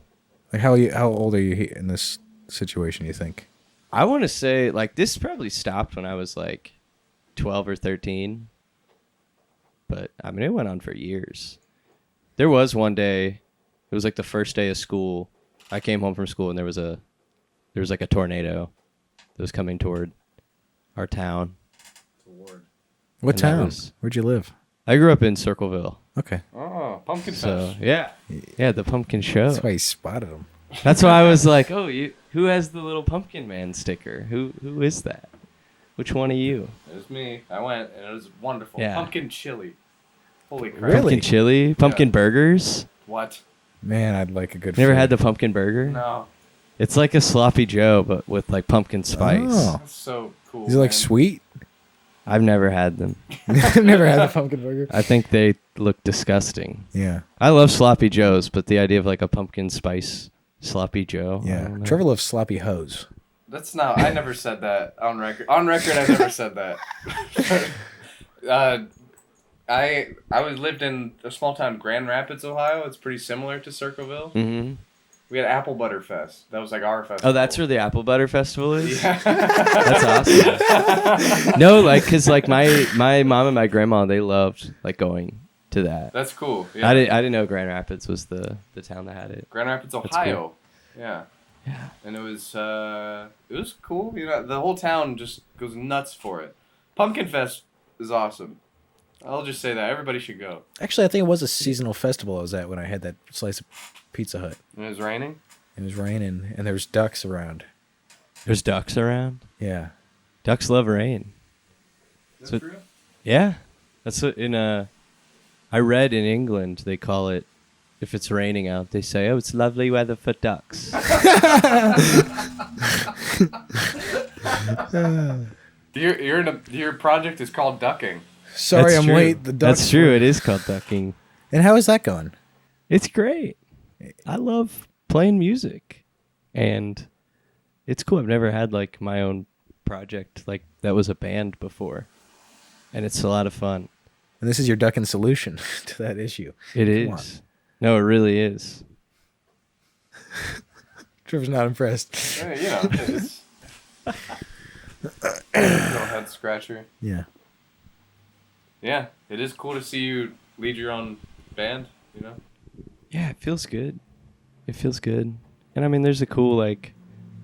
Like how old are you in this situation, you think? I want to say like this probably stopped when I was like 12 or 13. But I mean it went on for years. There was one day, it was like the first day of school. I came home from school and there was like a tornado that was coming toward our town. What And town? Where'd you live? I grew up in Circleville. Okay. Oh, pumpkin So, fest. yeah, the pumpkin show. That's why you spotted him. That's why I was like, "Oh, who has the little pumpkin man sticker? Who is that? Which one of you?" It was me. I went, and it was wonderful. Yeah. Pumpkin chili. Holy crap. Really? Pumpkin chili, pumpkin burgers. What? Man, I'd like a good Never food. had the pumpkin burger? No. It's like a sloppy Joe, but with like pumpkin spice. Oh. That's so cool. Is it like man. sweet? I've never had them. I've never had the pumpkin burger. I think they look disgusting. Yeah. I love sloppy Joes, but the idea of like a pumpkin spice sloppy Joe. I Yeah. don't know. Trevor loves sloppy hose. That's not. I never said that on record. On record, I've never said that. I lived in a small town, Grand Rapids, Ohio. It's pretty similar to Circleville. Mm-hmm. We had Apple Butter Fest. That was like our festival. Oh, that's where the Apple Butter Festival is? Yeah. That's awesome. No, like, because like my mom and my grandma, they loved like going to that. That's cool. Yeah. I didn't know Grand Rapids was the town that had it. Grand Rapids, That's Ohio. Yeah. Yeah. And it was cool. You know, the whole town just goes nuts for it. Pumpkin Fest is awesome. I'll just say that everybody should go. Actually, I think it was a seasonal festival I was at when I had that slice of Pizza Hut. And it was raining. It was raining, and there was ducks around. There's ducks around. Yeah. Ducks love rain. Is So- that true? Yeah, that's what I read in England they call it. If it's raining out, they say, "Oh, it's lovely weather for ducks." Your project is called ducking. Sorry, That's I'm true. late. The ducks That's true. were- It is called ducking. And how is that going? It's great. I love playing music, and it's cool. I've never had like my own project like that was a band before, and it's a lot of fun. And this is your ducking solution to that issue. It Come on. is. No, it really is. Trevor's not impressed. You know, it's little head scratcher. Yeah. Yeah, it is cool to see you lead your own band. You know. Yeah, it feels good. It feels good. And I mean, there's a cool like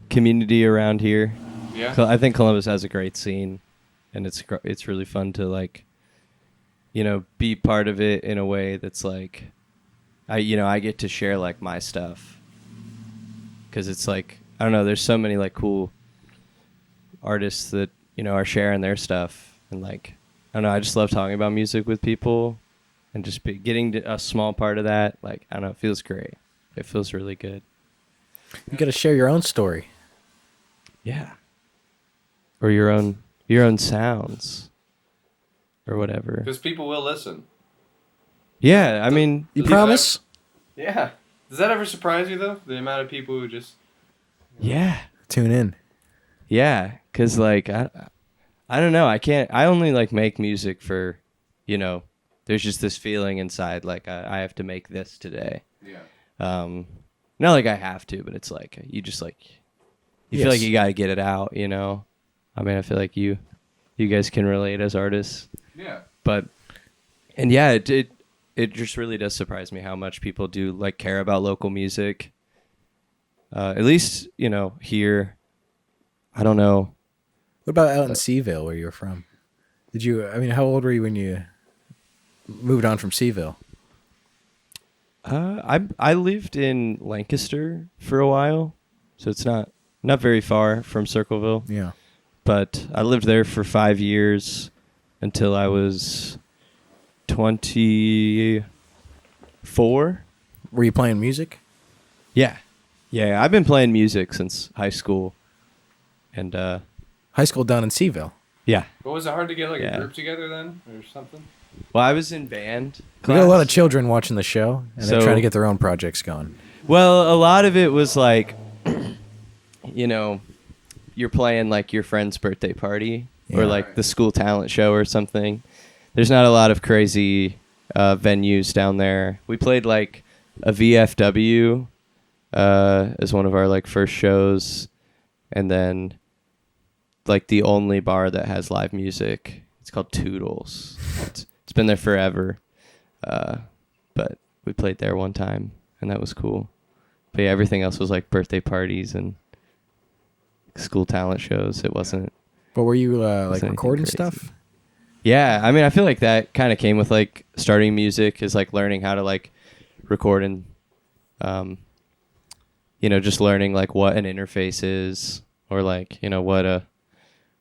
community around here. Yeah. I think Columbus has a great scene, and it's really fun to like, be part of it in a way that's like, I get to share like my stuff, because it's like I don't know, there's so many like cool artists that are sharing their stuff, and like I don't know, I just love talking about music with people, and just getting a small part of that. Like I don't know, it feels great. It feels really good. You got to share your own story. Yeah. Or your own sounds, or whatever. Because people will listen. Yeah, I mean, You Does promise? Yeah. Does that ever surprise you though? The amount of people who just. yeah, Tune in. yeah, because like I don't know, I only like make music for, there's just this feeling inside like I have to make this today. Yeah. Not like I have to, but it's like you just like you feel Yes. like you got to get it out, I mean, I feel like you guys can relate as artists. Yeah. But and yeah, it just really does surprise me how much people do like care about local music. At least here. I don't know. What about out in Seaville, where you're from? How old were you when you moved on from Seaville? I lived in Lancaster for a while, so it's not very far from Circleville. Yeah. But I lived there for 5 years until I was 24. Were you playing music? Yeah. Yeah, I've been playing music since high school, and High school down in Seaville. yeah. But was it hard to get like Yeah. a group together then, or something? Well, I was in band. We got a lot of class. children watching the show, and they're So- trying to get their own projects going. Well, a lot of it was like, you know, you're playing like your friend's birthday party or Yeah. like the school talent show or something. There's not a lot of crazy venues down there. We played like a VFW as one of our like first shows, and then like the only bar that has live music. It's called Toodles. It's been there forever, but we played there one time, and that was cool. But yeah, everything else was like birthday parties and school talent shows. It wasn't. But were you like anything recording crazy. stuff? Yeah, I mean, I feel like that kind of came with like starting music, is like learning how to like record and, you know, just learning like what an interface is, or like, you know, what a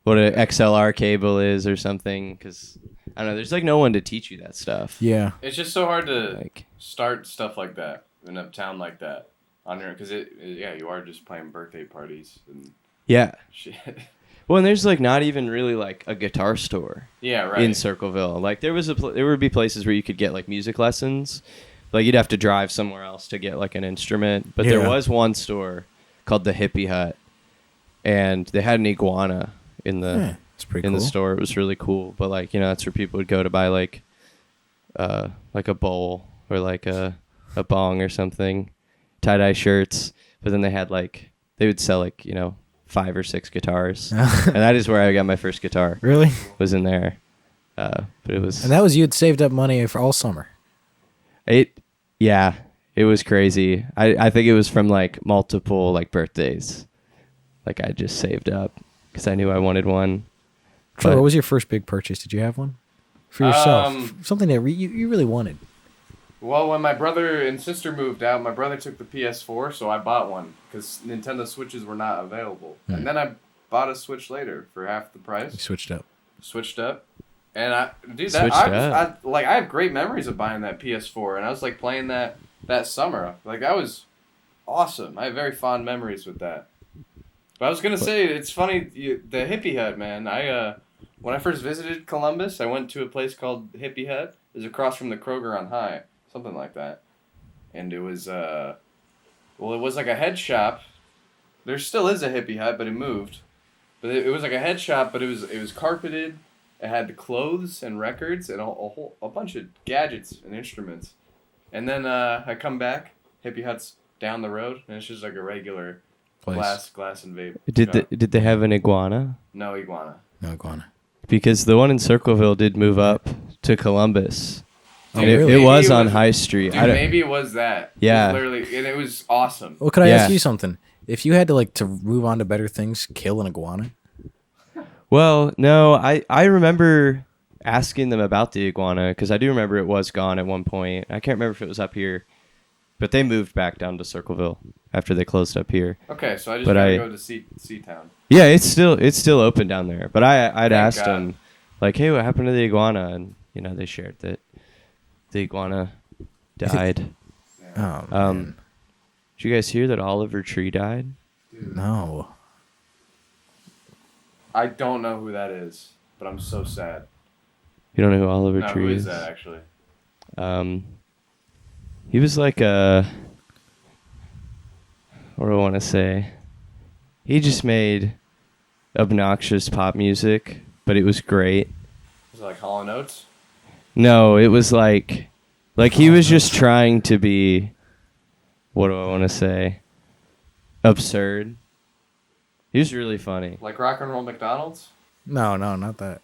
XLR cable is or something. Because I don't know, there's like no one to teach you that stuff. Yeah. It's just so hard to Like, start stuff like that in a town like that on your, because yeah, you are just playing birthday parties and yeah. shit. Well, and there's like not even really like a guitar store Yeah, right. in Circleville. Like there would be places where you could get like music lessons. Like you'd have to drive somewhere else to get like an instrument. But there Yeah. was one store called the Hippie Hut, and they had an iguana in the It's pretty in cool. the store. It was really cool. But like, you know, that's where people would go to buy like a bowl or like a bong or something, tie-dye shirts. But then they had like, they would sell like, you know, 5 or 6 guitars. And that is where I got my first guitar, Really? was in there. But it was, And that was you had saved up money for all summer. yeah, it was crazy. I think it was from like multiple like birthdays. Like I just saved up because I knew I wanted one. Trevor, But- what was your first big purchase? Did you have one for yourself? Something that you really wanted. Well, when my brother and sister moved out, my brother took the PS4, so I bought one because Nintendo Switches were not available. And then I bought a Switch later for half the You price. switched up. Switched up, and I Switched up. I have great memories of buying that PS4, and I was like playing that summer. Like that was awesome. I have very fond memories with that. But I was gonna say it's funny the Hippie Hut, man. When I first visited Columbus, I went to a place called Hippie Hut. It was across from the Kroger on High. Something like that. And it was, it was like a head shop. There still is a Hippie Hut, but it moved. But it was like a head shop, but it was carpeted. It had clothes and records and a bunch of gadgets and instruments. And then I come back, Hippie Hut's down the road, and it's just like a regular Place. glass and vape. Did they have an iguana? No iguana. No iguana. Because the one in Circleville did move up to Columbus. Oh, And it, really? it was Maybe it on was- High Street. Dude, maybe it was that. Yeah. It was literally, and it was awesome. Well, could I Yeah. ask you something? If you had to move on to better things, kill an iguana? Well, no, I remember asking them about the iguana because I do remember it was gone at one point. I can't remember if it was up here, but they moved back down to Circleville after they closed up here. Okay, so I just But gotta I- go to Seatown. Yeah, it's still open down there. But I'd Thank asked God. them like, hey, what happened to the iguana? And you know, they shared that the iguana died. Oh, Um, man. Did you guys hear that Oliver Tree died? No. I don't know who that is, but I'm so sad. You don't know who Oliver No, Tree who is? is that actually? He was like a, what do I want to say? He just made obnoxious pop music, but it was great. Is it like Hall & Oates? No, it was like he was just trying to be, what do I want to say? Absurd. He was really funny. Like Rock and Roll McDonald's? No, not that.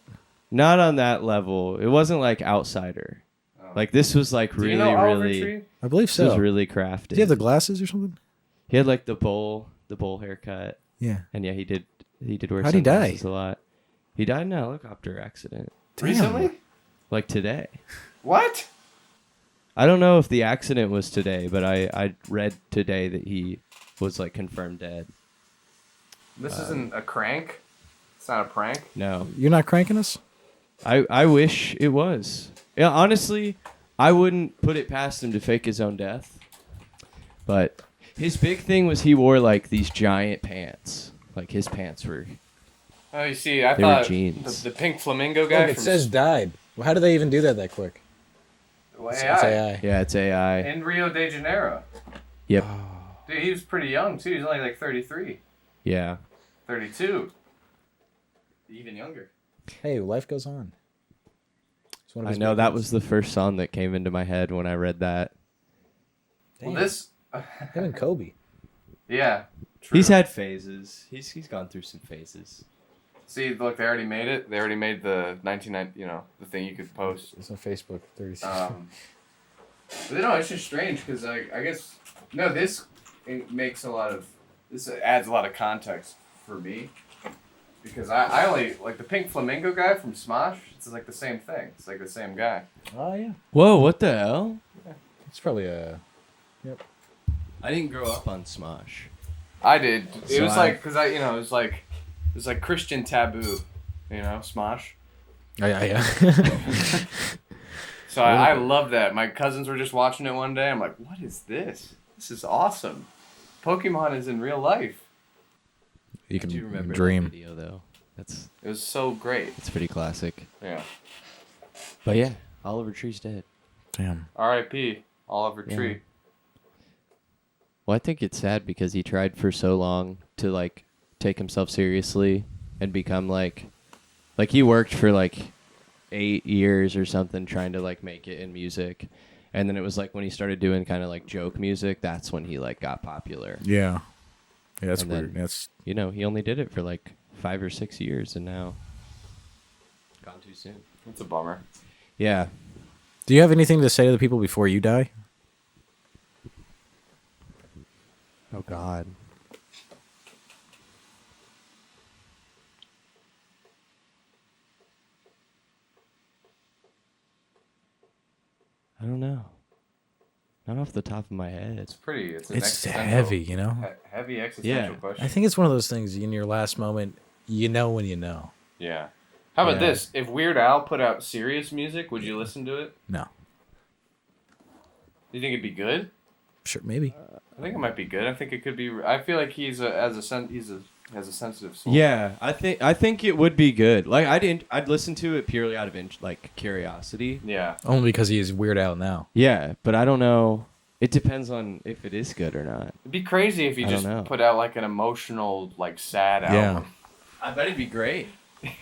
Not on that level. It wasn't like Outsider. Oh. Like this was like Do really, you know Oliver really. Tree? I believe This was so. really crafted. Do you have the glasses or something? He had like the bowl haircut, Yeah. and yeah, he did wear How'd he die? sunglasses a lot. He died in a helicopter accident, Damn. Recently? like today. What? I don't know if the accident was today, but I read today that he was like confirmed dead. This isn't a crank? It's not a prank? No, You're not cranking us? I wish it was. Yeah, honestly, I wouldn't put it past him to fake his own death. But His big thing was he wore like these giant pants. Like his pants were. Oh, you see, I They were thought jeans. the pink flamingo guy Look, it from says died. Well, how do they even do that quick? It's AI. Yeah, it's AI. in Rio de Janeiro. Yep. Dude, he was pretty young too. He's only like 33, Yeah. 32. Even younger. Hey, life goes on. It's one of I his know big that ones. was the first song that came into my head when I read that. Well, Damn. this. Him and Kobe. Yeah. True. He's had phases. He's gone through some phases. See, look, they already made it. They already made the 1990. The thing you could post. It's on Facebook. 36. But no, it's just strange because I guess this makes this adds a lot of context for me because I only like the pink flamingo guy from Smosh. It's like the same thing. It's like the same guy. Oh yeah. Whoa! What the hell? It's probably a. Yep. I didn't grow up on Smosh. I did. It So was I- like because it was like Christian taboo, Smosh. Yeah. So I love that. My cousins were just watching it one day. I'm like, what is this? This is awesome. Pokemon is in real life. You I can do remember dream. that video though. That's It was so great. pretty classic. Yeah. But yeah, Oliver Tree's dead. Damn. R.I.P. Oliver Yeah. Tree. Well, I think it's sad because he tried for so long to like take himself seriously and become like he worked for like 8 years or something trying to like make it in music. And then it was like when he started doing kind of like joke music, that's when he like got popular. Yeah. Yeah, that's And weird. then- That's You know, he only did it for like 5 or 6 years and now gone too soon. It's a bummer. Yeah. Do you have anything to say to the people before you die? Oh God. I don't know. Not off the top of my head. It's pretty. It's an It's existential- heavy, you know. Heavy existential Yeah. question. I think it's one of those things in your last moment, you know when you know. Yeah. How about Yeah. this? If Weird Al put out serious music, would you listen to it? No. Do you think it'd be good? Sure, maybe. I think it might be good. I think it could be. I feel like he has a sensitive soul. Yeah, I think it would be good. Like I'd listen to it purely out of like curiosity. Yeah. Only because he is Weird Al now. Yeah, but I don't know. It depends on if it is good or not. It'd be crazy if he I don't just know. put out like an emotional, like sad Yeah. album. I bet it'd be great.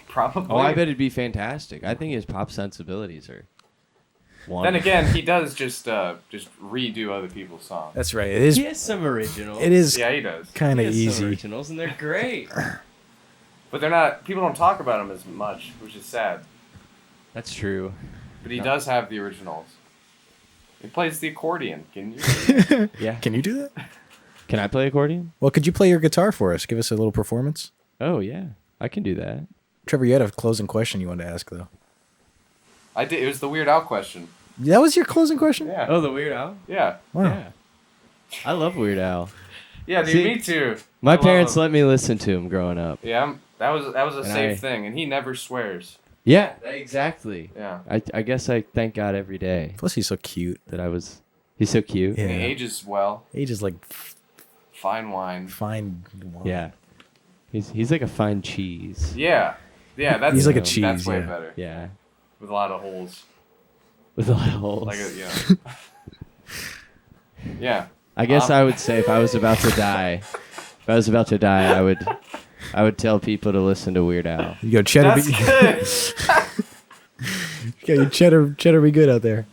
Probably. Oh, I bet it'd be fantastic. I think his pop sensibilities are. Then wonderful. again, he does just redo other people's songs. That's right. It is. he has some originals. It is Yeah, he does. kind He of has some easy. originals, and they're great. But they're not. People don't talk about him as much, which is sad. That's true. But he No. does have the originals. He plays the accordion. Can you? Yeah. Can you do that? Can I play accordion? Well, could you play your guitar for us? Give us a little performance. Oh yeah, I can do that. Trevor, you had a closing question you wanted to ask, though. I did. It was the Weird Al question. That was your closing question? Yeah. Oh, the Weird Al. Yeah. Wow. Yeah. I love Weird Al. Yeah, dude. See, Me too. My I love parents him. let me listen to him growing up. Yeah, that was a And safe I- thing, and he never swears. Yeah, exactly. Yeah. I guess I thank God every day Plus, he's so cute. that I was. He's so cute. Yeah. And he ages well. Age is like Fine wine. fine wine. Yeah. He's like a fine cheese. Yeah. Yeah, that's He's like a that's cheese, way yeah. better. Yeah. With a lot of holes. With a lot of holes. Like yeah. I guess I would say if I was about to die, I would tell people to listen to Weird Al. You go cheddar. That's good. Yeah, you cheddar be good out there.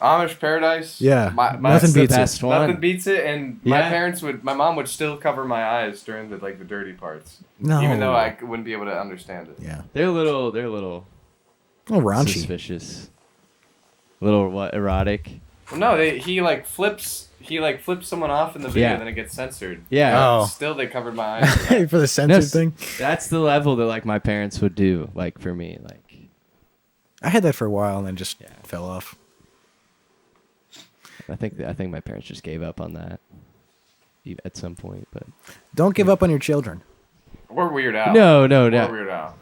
Amish Paradise. Yeah. My, Nothing That's the beats it. best one. Nothing beats it, and Yeah. my mom would still cover my eyes during the dirty parts, No. even though I wouldn't be able to understand it. Yeah. They're a little Oh, raunchy. suspicious. Little what erotic? Well, no, he flips someone off in the video, Yeah. then it gets censored. Yeah. Oh. Still, they covered my eyes. For the censored thing. That's the level that like my parents would do. Like for me, like I had that for a while and then just Yeah. fell off. I think my parents just gave up on that at some point. But Don't give up on your children. We're Weird Al. no, We're no, Weird Al.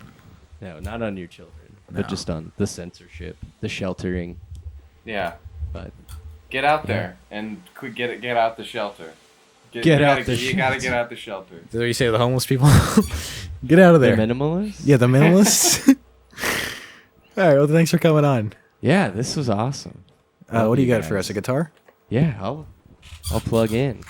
no, not on your children, No. but just on the censorship, the sheltering. Yeah. But Get out there and get out the shelter. Get out the You gotta get out the shelter. Is that what you say to the homeless people? Get out of The there. minimalist? Yeah, the minimalists. All right. Well, thanks for coming on. Yeah, this was awesome. What Love do you you got for guys. us? A guitar? Yeah, I'll plug in.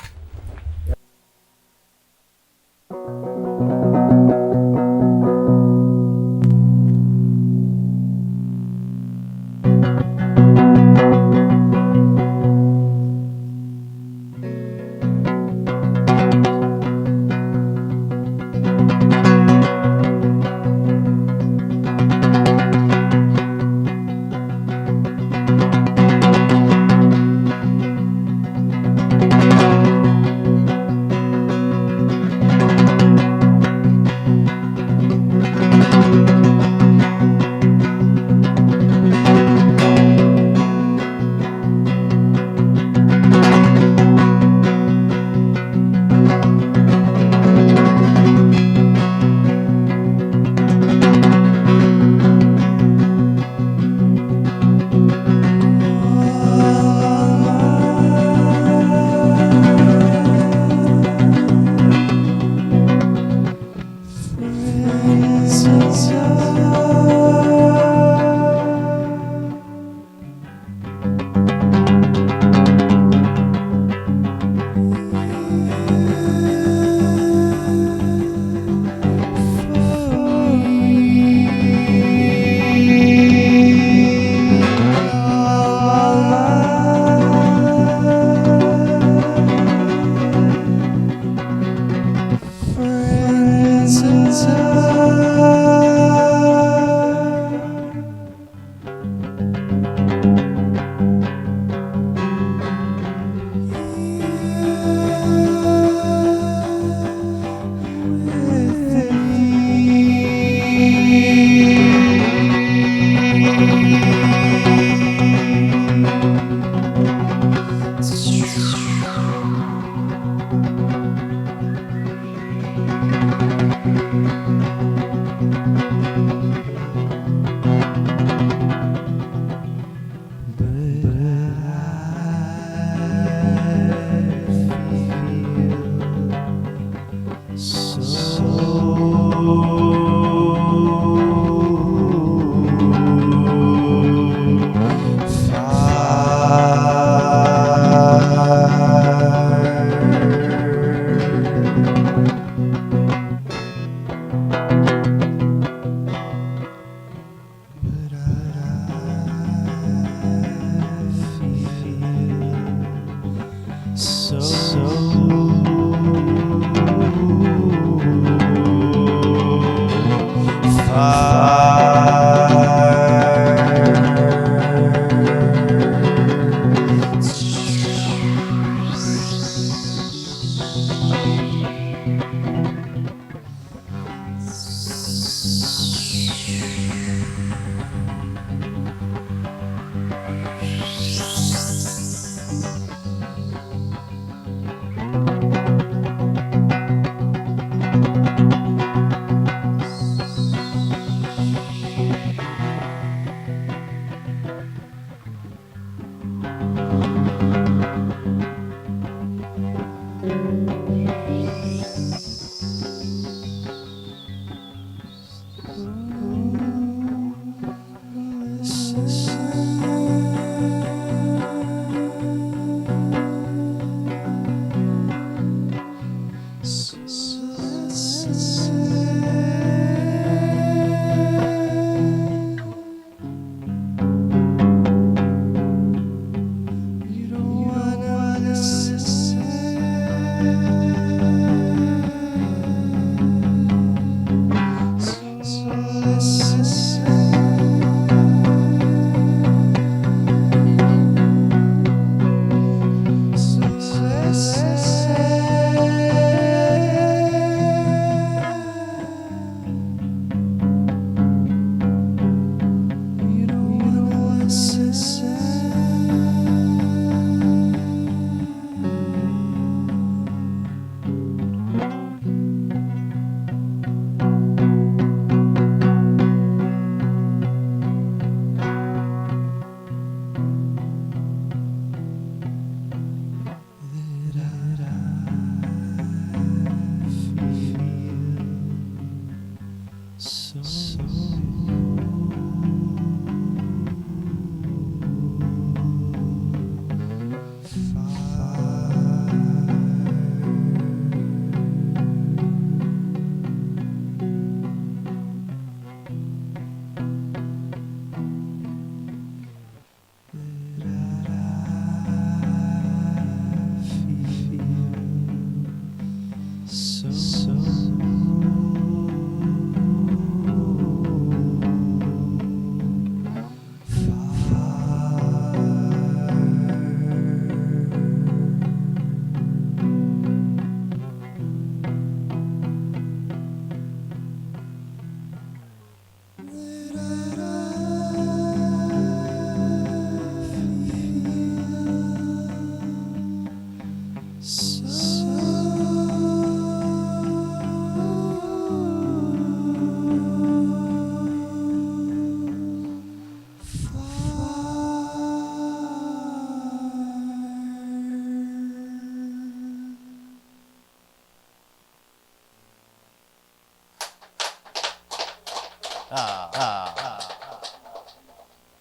So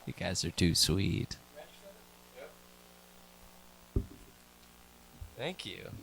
You guys are too sweet. Thank you.